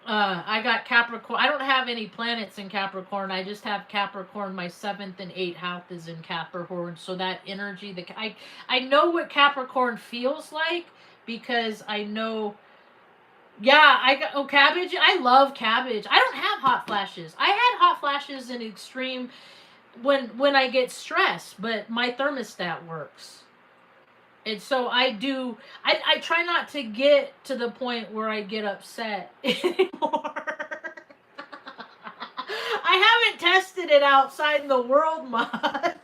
S1: I got Capricorn. I don't have any planets in Capricorn. I just have Capricorn. My 7th and 8th house is in Capricorn. So that energy, I know what Capricorn feels like because I know. Yeah, I got cabbage. I love cabbage. I don't have hot flashes. I had hot flashes in extreme when I get stressed, but my thermostat works. And so I try not to get to the point where I get upset anymore. I haven't tested it outside in the world much.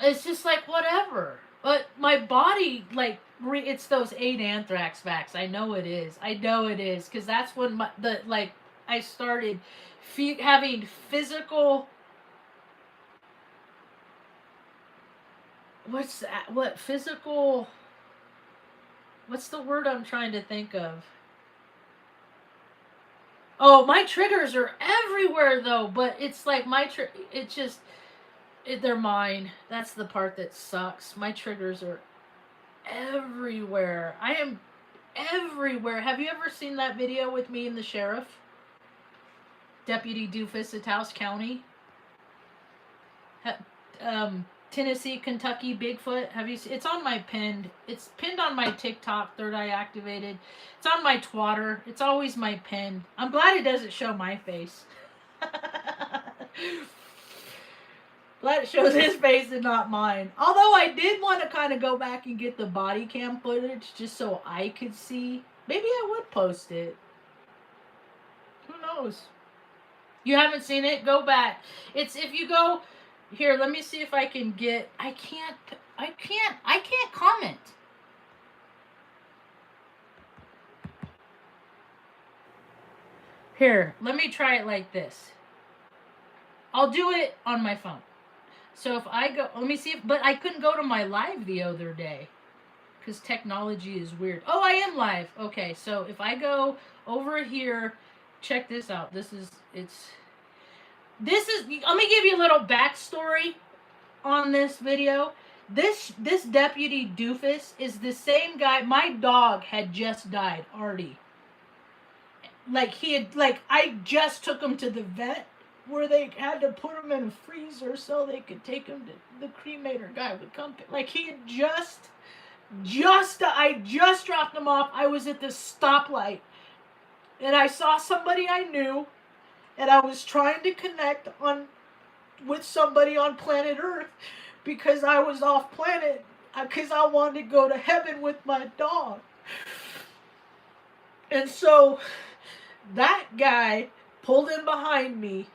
S1: It's just like whatever. But my body, like, it's those 8 anthrax vax. I know it is. Because that's when I started having physical. What's that? What physical? What's the word I'm trying to think of? Oh, my triggers are everywhere though, but it's like they're mine. That's the part that sucks. My triggers are everywhere. I am everywhere. Have you ever seen that video with me and the sheriff? Deputy Doofus of Taos County. Tennessee, Kentucky, Bigfoot. Have you seen? It's on my pinned. It's pinned on my TikTok, Third Eye Activated. It's on my Twitter. It's always my pin. I'm glad it doesn't show my face. Glad it shows his face and not mine. Although I did want to kind of go back and get the body cam footage just so I could see. Maybe I would post it. Who knows? You haven't seen it? Go back. It's if you go here. Let me see if I can get. I can't comment. Here, let me try it like this. I'll do it on my phone. So if I go, let me see but I couldn't go to my live the other day because technology is weird. Oh, I am live. Okay, so if I go over here, check this out. Let me give you a little backstory on this video. This deputy doofus is the same guy. My dog had just died, Artie. I just took him to the vet where they had to put him in a freezer so they could take him to the cremator guy would come. Like he had I just dropped him off. I was at this stoplight and I saw somebody I knew and I was trying to connect with somebody on planet Earth because I was off planet because I wanted to go to heaven with my dog. And so that guy pulled in behind me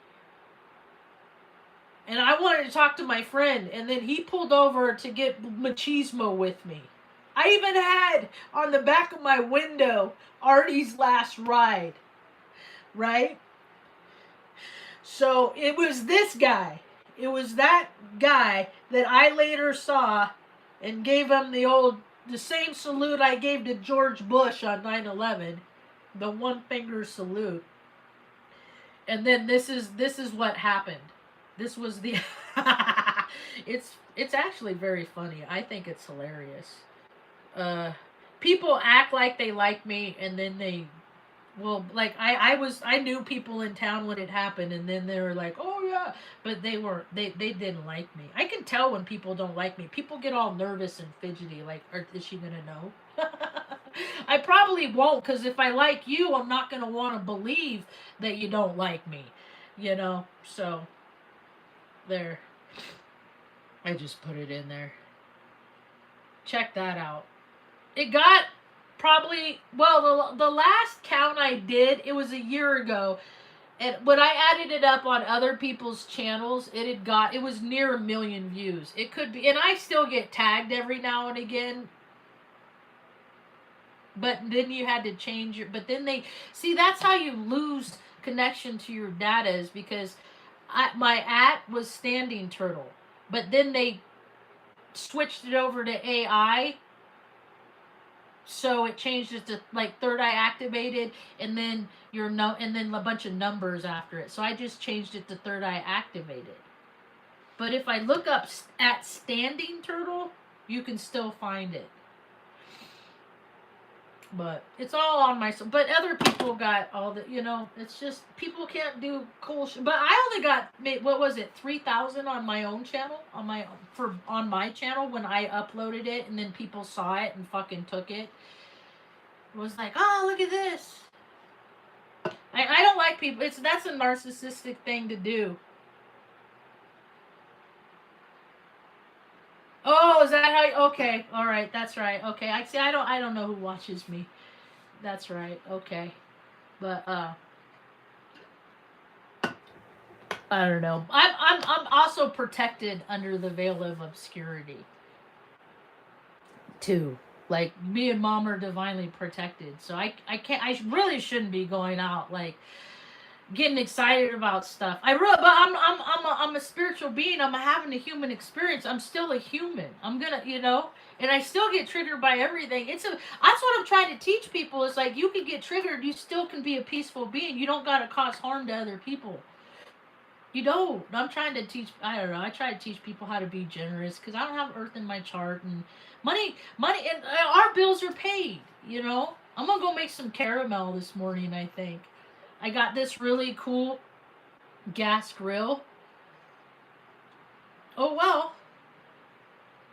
S1: and I wanted to talk to my friend, and then he pulled over to get machismo with me. I even had on the back of my window Artie's last ride, right? So it was this guy. It was that guy that I later saw and gave him the same salute I gave to George Bush on 9/11, the one finger salute. And then this is what happened. This was the it's actually very funny. I think it's hilarious. People act like they like me and then they I knew people in town when it happened and then they were like, "Oh yeah," but they didn't like me. I can tell when people don't like me. People get all nervous and fidgety like, is she going to know? I probably won't, because if I like you, I'm not going to want to believe that you don't like me, so there. I just put it in there. Check that out. It got probably, the last count I did, it was a year ago, And when I added it up on other people's channels, it was near 1 million views. It could be, and I still get tagged every now and again. But then you had to change your. But then they see, that's how you lose connection to your data, is because my was standing turtle, but then they switched it over to AI. So it changed it to like third eye activated, and then and then a bunch of numbers after it. So I just changed it to third eye activated. But if I look up at standing turtle, you can still find it. But it's all on my. But other people got all the. It's just people can't do cool shit. But I only got, what was it, 3,000 on my own channel, on my channel when I uploaded it, and then people saw it and fucking took it. It was like, oh, look at this. I don't like people. That's a narcissistic thing to do. Oh, is that how? Okay, all right, that's right. Okay, I see. I don't know who watches me. That's right. Okay, but I don't know. I'm also protected under the veil of obscurity. Too. Like, me and Mom are divinely protected, so I can't. I really shouldn't be going out like getting excited about stuff. But I'm a spiritual being. I'm having a human experience. I'm still a human. I'm gonna, and I still get triggered by everything. That's what I'm trying to teach people. Is like, you can get triggered. You still can be a peaceful being. You don't gotta cause harm to other people. You don't. I'm trying to teach. I don't know. I try to teach people how to be generous because I don't have earth in my chart, and money, and our bills are paid. I'm gonna go make some caramel this morning. I think I got this really cool gas grill. Oh well.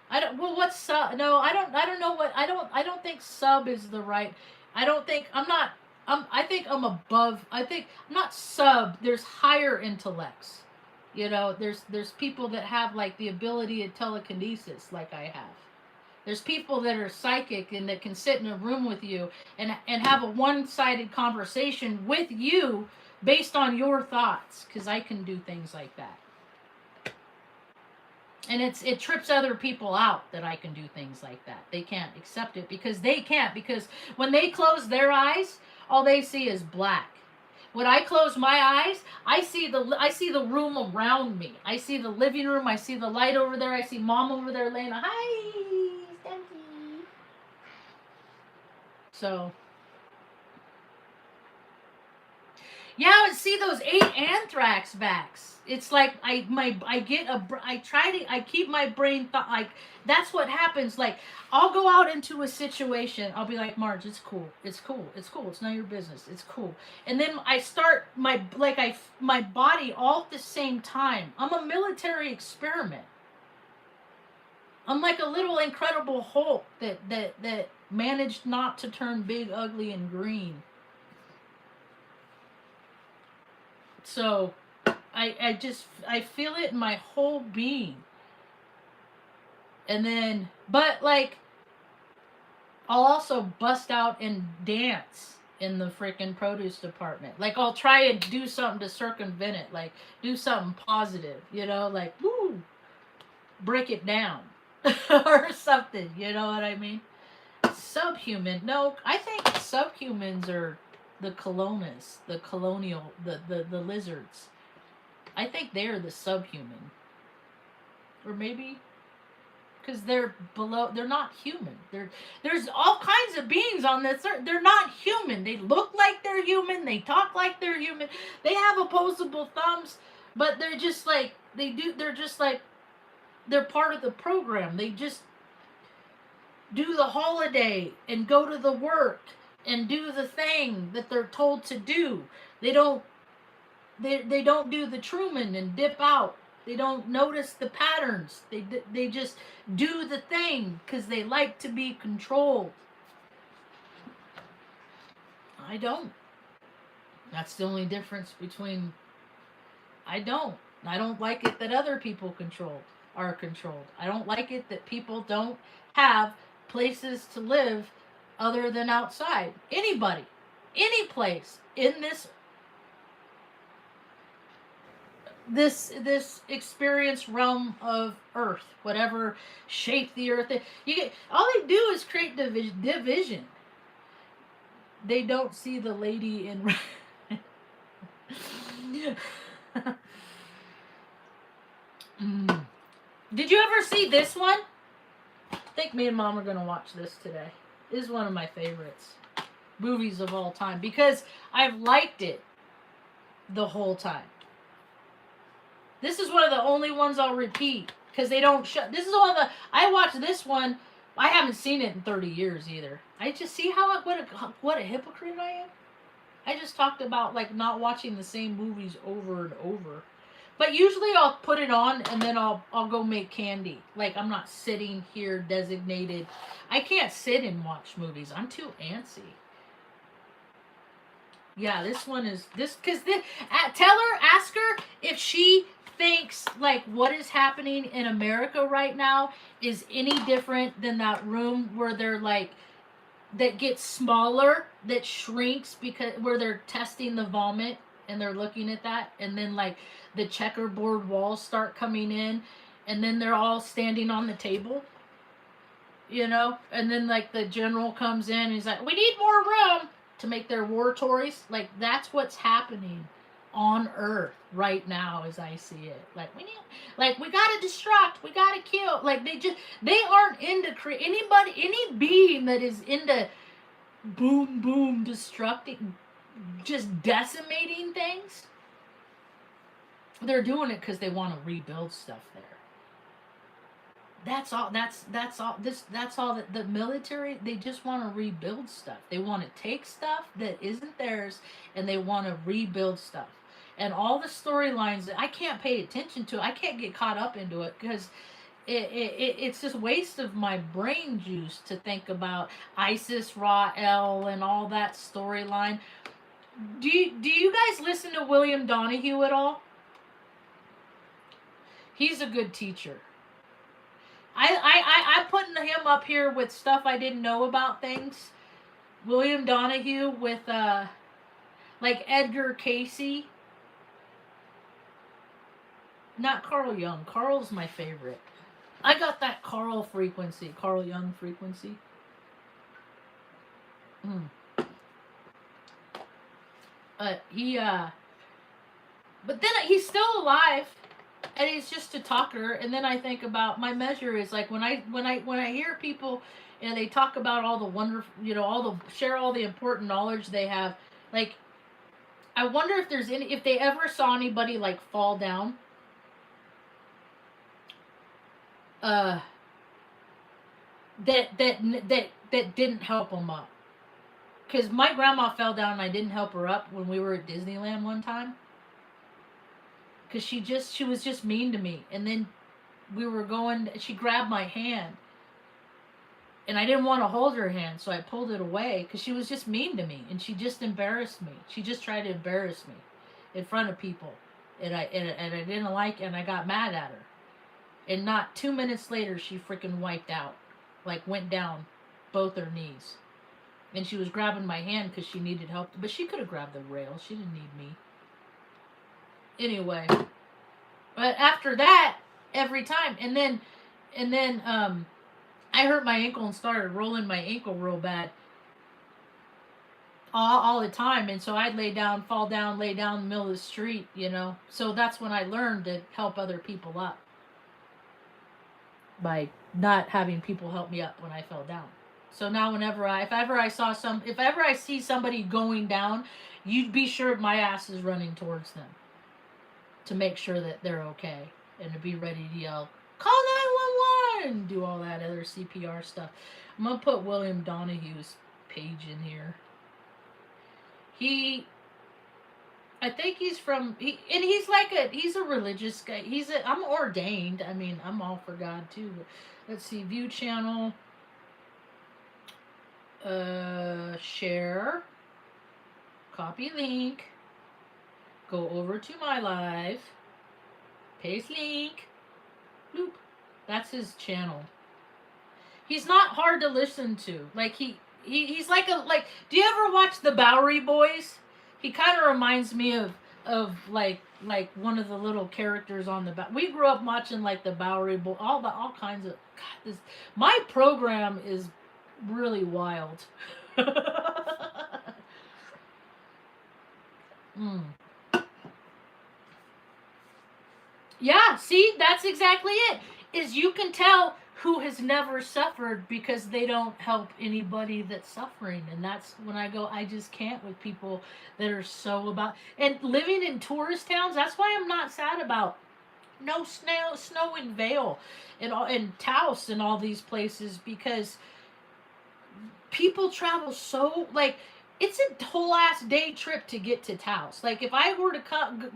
S1: I don't. Well, what's sub? No, I don't. I don't know what. I don't think sub is the right. I don't think. I'm not. I think I'm above. I think I'm not sub. There's higher intellects. There's people that have like the ability of telekinesis, like I have. There's people that are psychic and that can sit in a room with you and have a one-sided conversation with you based on your thoughts, because I can do things like that. And it trips other people out that I can do things like that. They can't accept it because they can't. Because when they close their eyes, all they see is black. When I close my eyes, I see the room around me. I see the living room. I see the light over there. I see Mom over there laying. Hi, Stampy. So. Yeah, see those 8 anthrax backs. It's like I keep my brain like, that's what happens. Like, I'll go out into a situation. I'll be like, Marge, it's cool. It's cool. It's cool. It's none of your business. It's cool. And then I start my body all at the same time. I'm a military experiment. I'm like a little Incredible Hulk that managed not to turn big, ugly, and green. So, I feel it in my whole being. And then, but like, I'll also bust out and dance in the freaking produce department. Like, I'll try and do something to circumvent it. Like, do something positive, like, woo, break it down. Or something, you know what I mean? Subhuman. No, I think subhumans are the colonists, the lizards. I think they're the subhuman. Or maybe because they're not human. There's all kinds of beings on this earth. They're not human. They look like they're human. They talk like they're human. They have opposable thumbs, but they're just like, they're part of the program. They just do the holiday and go to the work and do the thing that they're told to do. They don't do the Truman and dip out. They don't notice the patterns. They just do the thing because they like to be controlled. I don't. That's the only difference between. I don't like it that other people are controlled. I don't like it that people don't have places to live other than outside. Anybody, any place in this this experience realm of Earth, whatever shape the Earth is. You get, all they do is create division. They don't see the lady in. Mm. Did you ever see this one? I think me and Mom are gonna watch this today. This is one of my favorites movies of all time because I've liked it the whole time. This is one of the only ones I'll repeat because they don't show. This is one of the. I watched this one. I haven't seen it in 30 years either. I just see how what a hypocrite I am. I just talked about like not watching the same movies over and over. But usually I'll put it on and then I'll go make candy. Like I'm not sitting here designated. I can't sit and watch movies. I'm too antsy. Yeah, this one is this because tell her, ask her if she thinks like what is happening in America right now is any different than that room where they're like that gets smaller, that shrinks because where they're testing the vomit and they're looking at that, and then like the checkerboard walls start coming in, and then they're all standing on the table, you know, and then like the general comes in and he's like, we need more room to make their war toys. Like that's what's happening on Earth right now as I see it. Like we gotta destruct, we gotta kill. Like they aren't into any being that is into boom destructing, just decimating things. They're doing it because they want to rebuild stuff there. That's all. That's all. That's all. That the military, they just want to rebuild stuff. They want to take stuff that isn't theirs, and they want to rebuild stuff. And all the storylines that I can't pay attention to, I can't get caught up into it because it's just waste of my brain juice to think about ISIS, Ra-El, and all that storyline. Do you guys listen to William Donahue at all? He's a good teacher. I'm putting him up here with stuff I didn't know about things. William Donahue with like Edgar Casey. Not Carl Jung. Carl's my favorite. I got that Carl frequency, Carl Jung frequency. But then he's still alive. And he's just a talker, and then I think about my measure is like when I hear people and they talk about all the wonderful, you know, share all the important knowledge they have. Like, I wonder if they ever saw anybody like fall down. That didn't help them up. Because my grandma fell down and I didn't help her up when we were at Disneyland one time. Because she was just mean to me. And then she grabbed my hand. And I didn't want to hold her hand, so I pulled it away because she was just mean to me. And she just embarrassed me. She just tried to embarrass me in front of people. And I didn't like it, and I got mad at her. And not 2 minutes later, she freaking wiped out. Like, went down both her knees. And she was grabbing my hand because she needed help. But she could have grabbed the rail. She didn't need me. Anyway, but after that, every time, and then I hurt my ankle and started rolling my ankle real bad all the time, and so I'd fall down, lay down in the middle of the street, you know. So that's when I learned to help other people up by not having people help me up when I fell down. So now if ever I see somebody going down, you'd be sure my ass is running towards them. To make sure that they're okay and to be ready to yell, call 911 and do all that other CPR stuff. I'm going to put William Donahue's page in here. I think he's he's a religious guy. I'm ordained. I mean, I'm all for God too. But let's see, view channel, share, copy link. Go over to my live. Paste link. Bloop. That's his channel. He's not hard to listen to. Like he's like do you ever watch the Bowery Boys? He kind of reminds me of like like one of the little characters on the back. We grew up watching like the Bowery Boy, all kinds of. God, my program is really wild. Mm. Yeah, see, that's exactly it. Is you can tell who has never suffered because they don't help anybody that's suffering. And that's when I go, I just can't with people that are so about and living in tourist towns. That's why I'm not sad about no snow in Vale and all and Taos and all these places because people travel so like it's a whole ass day trip to get to Taos. Like if I were to come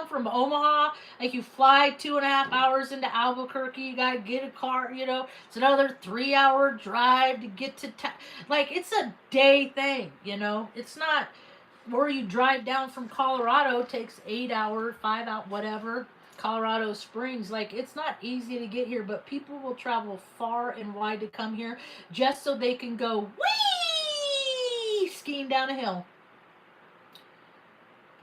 S1: from Omaha, like you fly 2.5 hours into Albuquerque, you gotta get a car. It's another 3 hour drive to get to like it's a day thing. It's not where you drive down from Colorado takes 8 hour, 5 out, whatever. Colorado Springs, like it's not easy to get here, but people will travel far and wide to come here just so they can go wee skiing down a hill,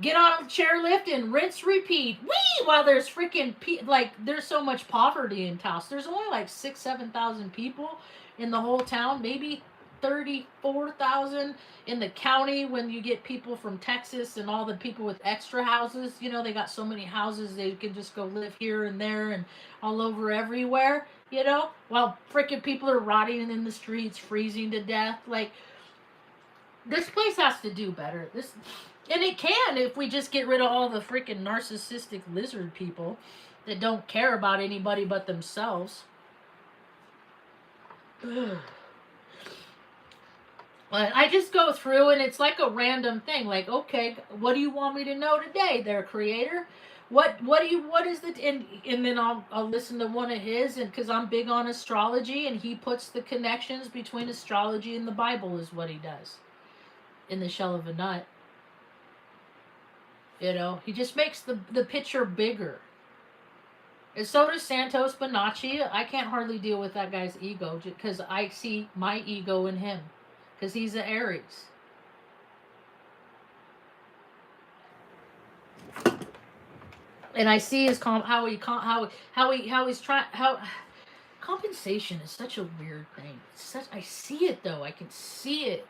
S1: get on a chairlift and rinse repeat wee while there's freaking like there's so much poverty in Taos. There's only like 6,000-7,000 people in the whole town, maybe 34,000 in the county when you get people from Texas and all the people with extra houses. They got so many houses they can just go live here and there and all over everywhere. While freaking people are rotting in the streets, freezing to death. Like this place has to do better. And it can if we just get rid of all the freaking narcissistic lizard people that don't care about anybody but themselves. Ugh. But I just go through and it's like a random thing. Like, okay, what do you want me to know today, there, creator? What is the and then I'll listen to one of his, and because I'm big on astrology, and he puts the connections between astrology and the Bible is what he does in the shell of a nut. He just makes the picture bigger. And so does Santos Bonacci. I can't hardly deal with that guy's ego because I see my ego in him because he's an Aries. And I see his how he's trying how compensation is such a weird thing. I see it though. I can see it.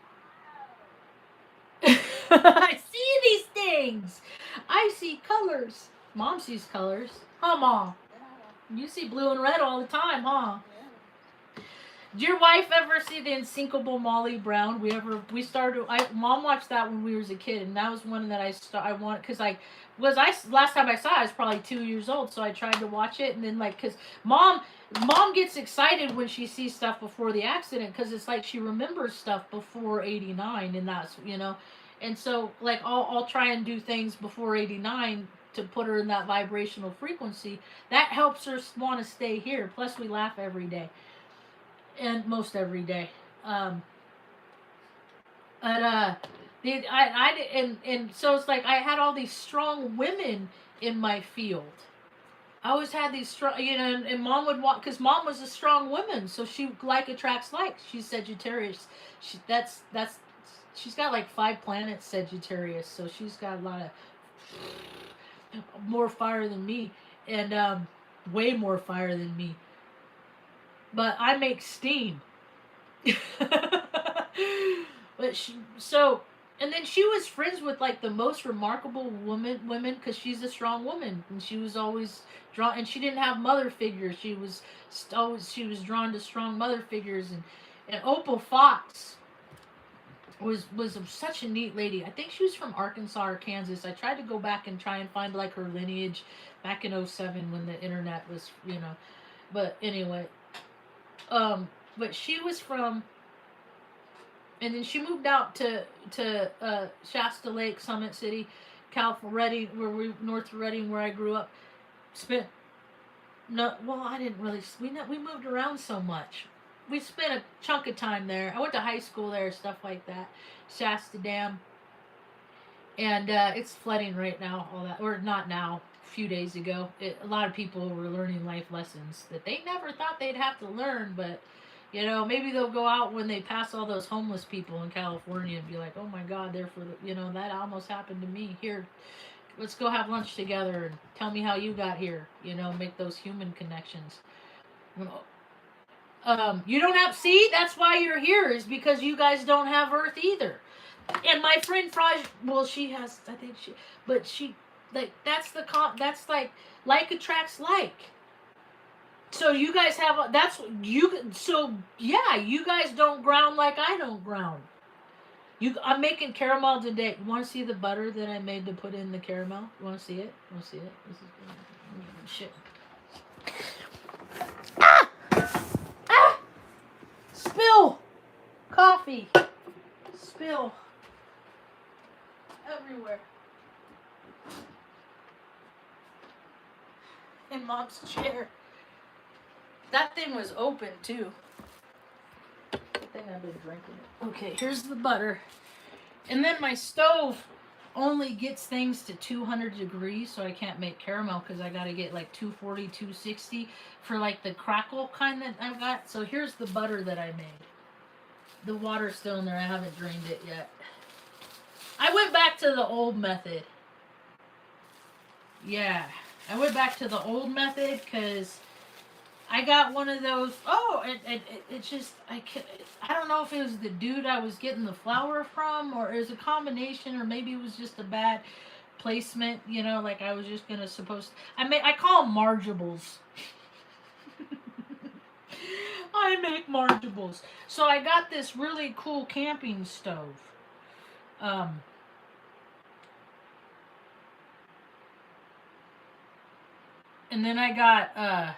S1: I see these things. I see colors. Mom sees colors. Huh, Mom? You see blue and red all the time, huh? Did your wife ever see the Unsinkable Molly Brown? We started. Mom watched that when we was a kid, and that was one that I wanted because last time I saw it, I was probably 2 years old, so I tried to watch it, and then because mom gets excited when she sees stuff before the accident because it's like she remembers stuff before '89, and that's. And so like I'll try and do things before '89 to put her in that vibrational frequency. That helps her want to stay here. Plus, we laugh every day and most every day. Um, but and so it's like I had all these strong women in my field. I always had these strong, and Mom would want because Mom was a strong woman, so she like attracts like. She's Sagittarius. That's she's got like 5 planets Sagittarius, so she's got a lot of more fire than me, and way more fire than me. But I make steam. But and then she was friends with like the most remarkable women because she's a strong woman, and she was always drawn, and she didn't have mother figures. She was drawn to strong mother figures, and Opal Fox was such a neat lady. I think she was from Arkansas or Kansas. I tried to go back and try and find like her lineage back in '07 when the internet was. But anyway, but she was from, and then she moved out to Shasta Lake, Summit City, California, north of Redding, where I grew up. Spent no, well, I didn't really. We moved around so much. We spent a chunk of time there. I went to high school there, stuff like that. Shasta Dam, and it's flooding right now. All that, or not now. A few days ago, a lot of people were learning life lessons that they never thought they'd have to learn, but maybe they'll go out when they pass all those homeless people in California and be like, oh my God, that almost happened to me here. Let's go have lunch together and tell me how you got here. You know, make those human connections. You don't have. See, that's why you're here. Is because you guys don't have Earth either. And my friend Fraj, well, she has. I think she, but she, like, that's the That's like attracts like. So you guys have. That's you. So yeah, you guys don't ground like I don't ground. I'm making caramel today. You want to see the butter that I made to put in the caramel? You want to see it? You want to see it? This is shit. Ah! Ah! Spill! Coffee. Spill. Everywhere. In Mom's chair. That thing was open too. I think I've been drinking it. Okay, here's the butter. And then my stove only gets things to 200 degrees, so I can't make caramel because I got to get like 240, 260 for like the crackle kind that I've got. So here's the butter that I made. The water's still in there. I haven't drained it yet. I went back to the old method. Yeah, I went back to the old method because I got one of those. Oh, it's just I don't know if it was the dude I was getting the flour from, or it was a combination, or maybe it was just a bad placement. You know, like I was just gonna I call them margeables. I make margeables. So I got this really cool camping stove. And then I got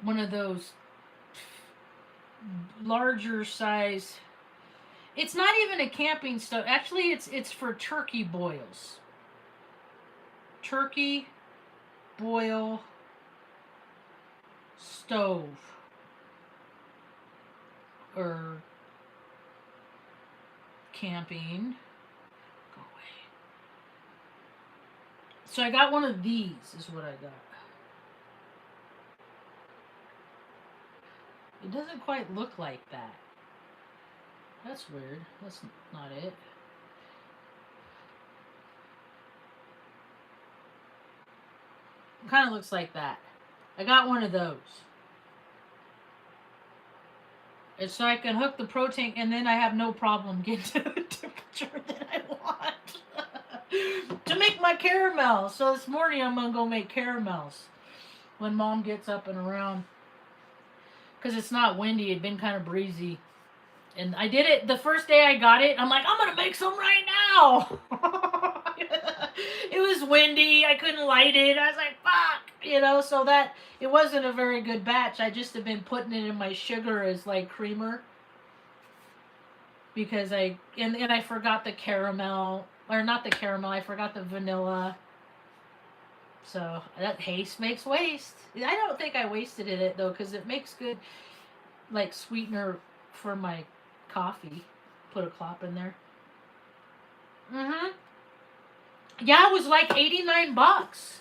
S1: one of those larger size. It's not even a camping stove. Actually, it's for turkey boils. Turkey boil stove. Or camping. Go away. So I got one of these is what I got. It doesn't quite look like that. That's weird. That's not it. It kind of looks like that. I got one of those. And so I can hook the protein, and then I have no problem getting to the temperature that I want to make my caramel. So this morning I'm going to go make caramels when Mom gets up and around. Because it's not windy. It'd been kind of breezy. And I did it the first day I got it. I'm like, I'm going to make some right now. It was windy. I couldn't light it. I was like, fuck. You know, so that it wasn't a very good batch. I just have been putting it in my sugar as like creamer. Because I forgot the caramel. Or not the caramel. I forgot the vanilla. So that haste makes waste. I don't think I wasted it though, because it makes good like sweetener for my coffee. Put a clop in there. Mm-hmm. Yeah, it was like $89.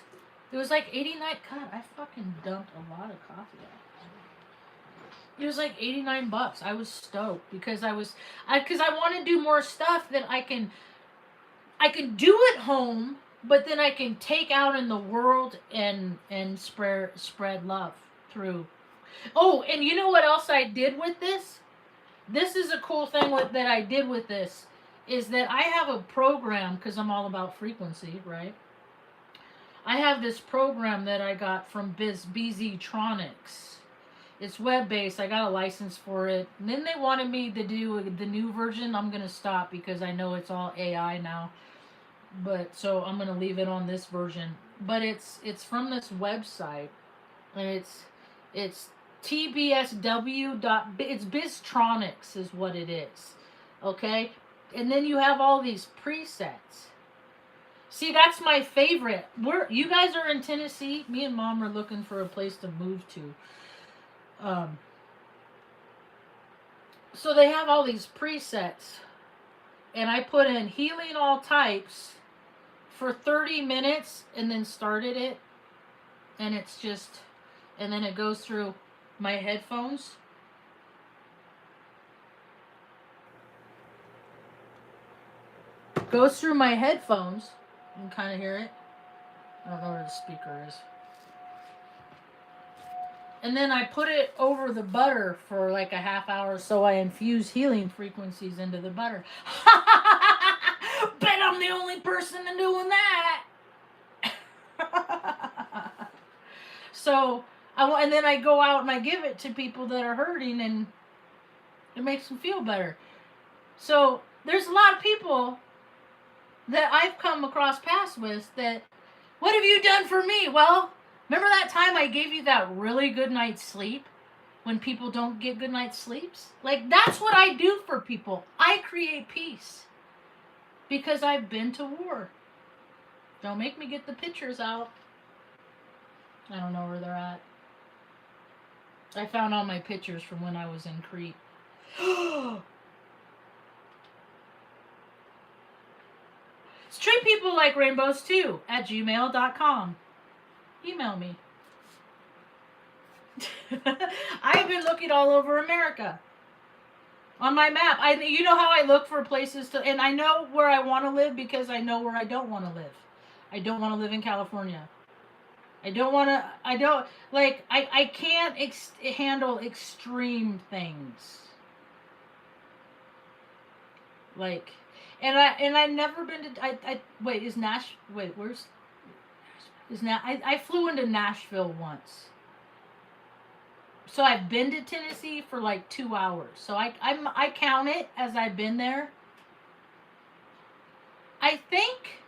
S1: It was like 89. God, I fucking dumped a lot of coffee out. It was like $89. I was stoked because I want to do more stuff that I can do at home, but then I can take out in the world and spread love through. Oh, and you know what else I did with this? This is a cool thing that I did with this, is that I have a program, because I'm all about frequency, right? I have this program that I got from BZ-tronics. It's web-based. I got a license for it. And then they wanted me to do the new version. I'm going to stop because I know it's all AI now. But so I'm going to leave it on this version. But it's from this website. And it's tbsw. It's BizTronics is what it is. Okay? And then you have all these presets. See, that's my favorite. You guys are in Tennessee. Me and Mom are looking for a place to move to. So they have all these presets. And I put in healing all types for 30 minutes and then started it. And it's just, and then it goes through my headphones. Goes through my headphones. You can kind of hear it. I don't know where the speaker is. And then I put it over the butter for like a half hour, so I infuse healing frequencies into the butter. Bet I'm the only person doing that. So and then I go out and I give it to people that are hurting, and it makes them feel better. So there's a lot of people that I've come across paths with that, what have you done for me? Well, remember that time I gave you that really good night's sleep when people don't get good night's sleeps? Like, that's what I do for people. I create peace because I've been to war. Don't make me get the pictures out. I don't know where they're at. I found all my pictures from when I was in Crete. Treat people like rainbows too at gmail.com. Email me. I've been looking all over America. On my map, you know how I look for places to, and I know where I want to live because I know where I don't want to live. I don't want to live in California. I can't handle extreme things. Like, and I never been to, I flew into Nashville once. So I've been to Tennessee for like 2 hours. So I count it as I've been there. I think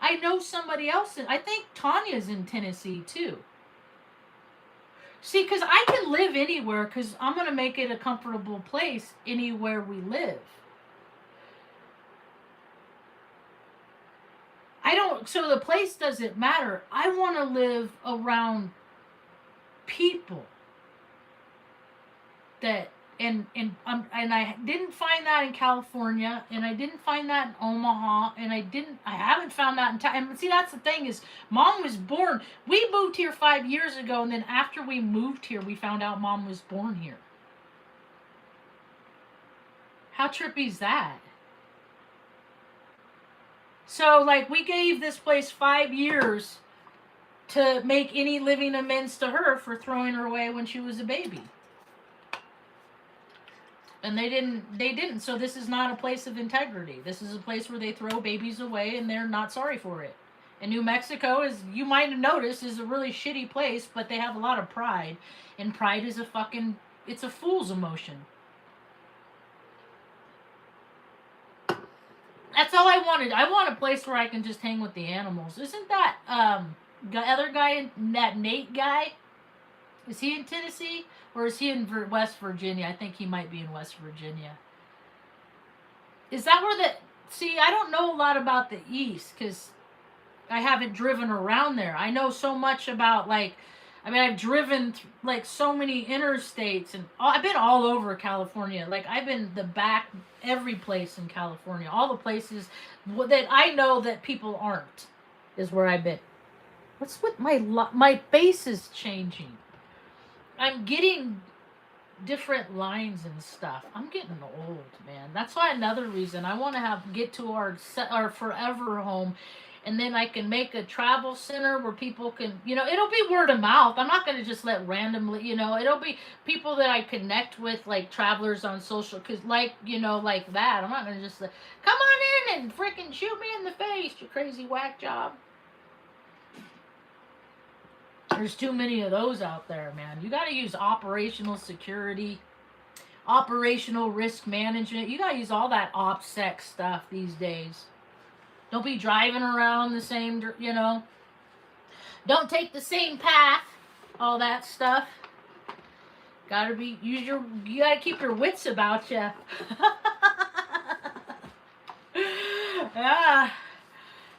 S1: I know somebody else. I think Tanya's in Tennessee too. See, because I can live anywhere because I'm going to make it a comfortable place anywhere we live. So the place doesn't matter. I want to live around people that, and I didn't find that in California, and I didn't find that in Omaha, and I haven't found that in and see, that's the thing is, Mom was born, we moved here 5 years ago, and then after we moved here, we found out Mom was born here. How trippy is that? So, like, we gave this place 5 years to make any living amends to her for throwing her away when she was a baby. And they didn't. So this is not a place of integrity. This is a place where they throw babies away and they're not sorry for it. And New Mexico is, you might have noticed, is a really shitty place, but they have a lot of pride. And pride is it's a fool's emotion. That's all I wanted. I want a place where I can just hang with the animals. Isn't that other guy, that Nate guy? Is he in Tennessee? Or is he in West Virginia? I think he might be in West Virginia. Is that where see, I don't know a lot about the East because I haven't driven around there. I know so much about, I've driven like so many interstates, and I've been all over California. Like, I've been every place in California. All the places that I know that people aren't is where I've been. What's with my face is changing? I'm getting different lines and stuff. I'm getting old, man. That's why another reason I want to get to our forever home, and then I can make a travel center where people can, it'll be word of mouth. I'm not going to just let randomly, it'll be people that I connect with, like travelers on social, because like that. I'm not going to just say, come on in and freaking shoot me in the face, you crazy whack job. There's too many of those out there, man. You got to use operational security, operational risk management. You got to use all that OPSEC stuff these days. Don't be driving around the same, Don't take the same path. All that stuff. You gotta keep your wits about you.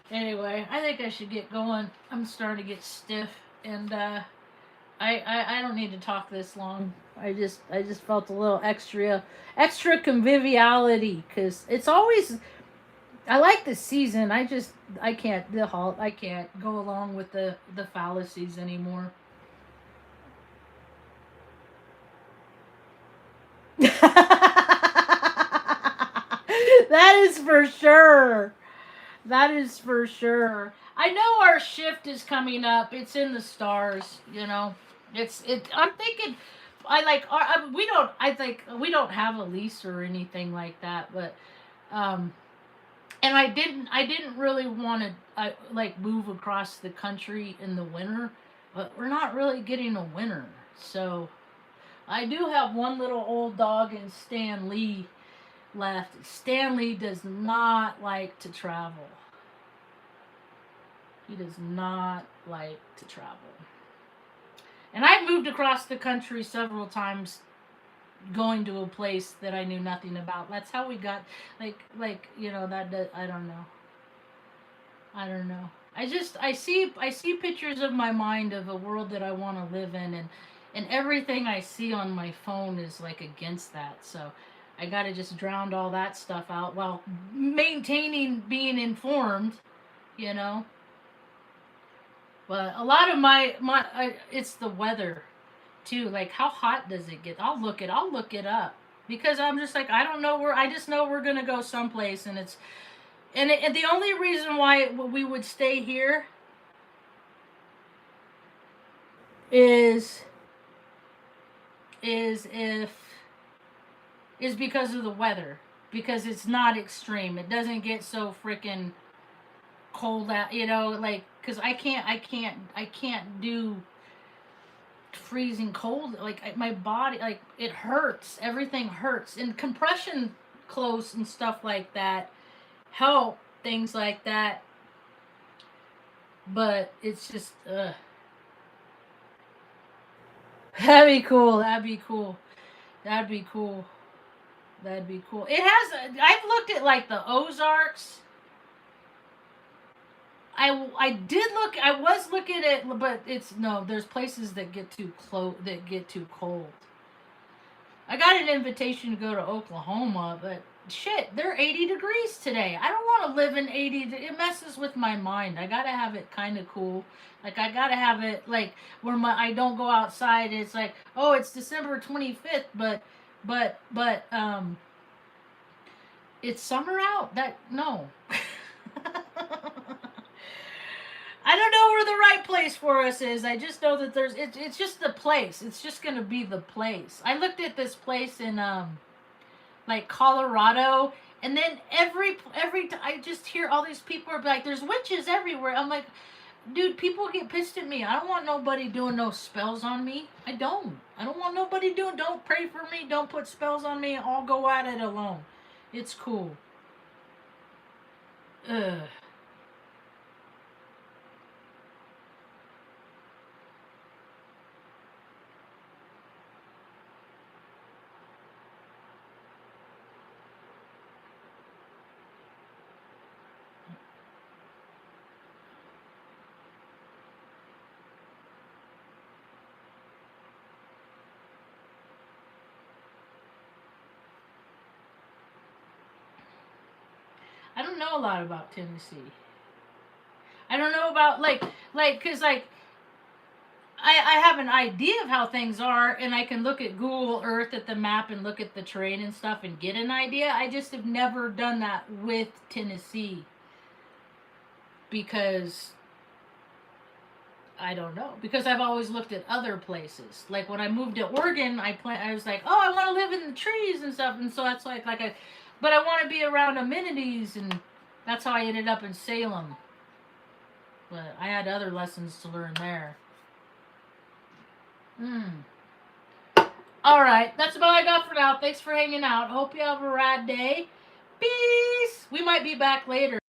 S1: Anyway, I think I should get going. I'm starting to get stiff. And I don't need to talk this long. I just felt a little extra conviviality, because it's always, I like the season. I can't go along with the fallacies anymore. That is for sure. That is for sure. I know our shift is coming up. It's in the stars, you know. I'm thinking I like we don't I think we don't have a lease or anything like that, but um and I didn't really want to like move across the country in the winter, but we're not really getting a winter. So, I do have one little old dog in Stan Lee left. Stanley does not like to travel. He does not like to travel. And I've moved across the country several times going to a place that I knew nothing about. That's how we got I don't know. I don't know. I see pictures of my mind of a world that I want to live in, and everything I see on my phone is like against that. So I got to just drown all that stuff out while maintaining being informed, you know. But a lot of it's the weather too. Like how hot does it get? I'll look it up because I'm just like I don't know where. I just know we're gonna go someplace, and and the only reason why we would stay here is is if is because of the weather, because it's not extreme. It doesn't get so freaking cold out, like because I can't do freezing cold. Like my body, like it hurts. Everything hurts, and compression clothes and stuff like that help things like that. But it's just that'd be cool. That'd be cool. That'd be cool. That'd be cool. I've looked at like the Ozarks. I did look. I was looking at, but it's no. There's places that get too that get too cold. I got an invitation to go to Oklahoma, but shit, they're 80 degrees today. I don't want to live in 80. It messes with my mind. I gotta have it kind of cool. Like I gotta have it like where I don't go outside. It's like, oh, it's December 25th, but it's summer out. That no. I don't know where the right place for us is. I just know that it's just the place. It's just gonna be the place. I looked at this place in like Colorado, and then I just hear all these people are like, "There's witches everywhere." I'm like, dude, people get pissed at me. I don't want nobody doing no spells on me. I don't. I don't want nobody doing. Don't pray for me. Don't put spells on me. I'll go at it alone. It's cool. Ugh. I don't know a lot about Tennessee. I don't know about cause I have an idea of how things are, and I can look at Google Earth at the map and look at the terrain and stuff and get an idea. I just have never done that with Tennessee because I don't know, because I've always looked at other places. Like when I moved to Oregon, I was like, oh, I want to live in the trees and stuff, and so that's but I want to be around amenities, and that's how I ended up in Salem. But I had other lessons to learn there. All right, that's about all I got for now. Thanks for hanging out. Hope you have a rad day. Peace. We might be back later.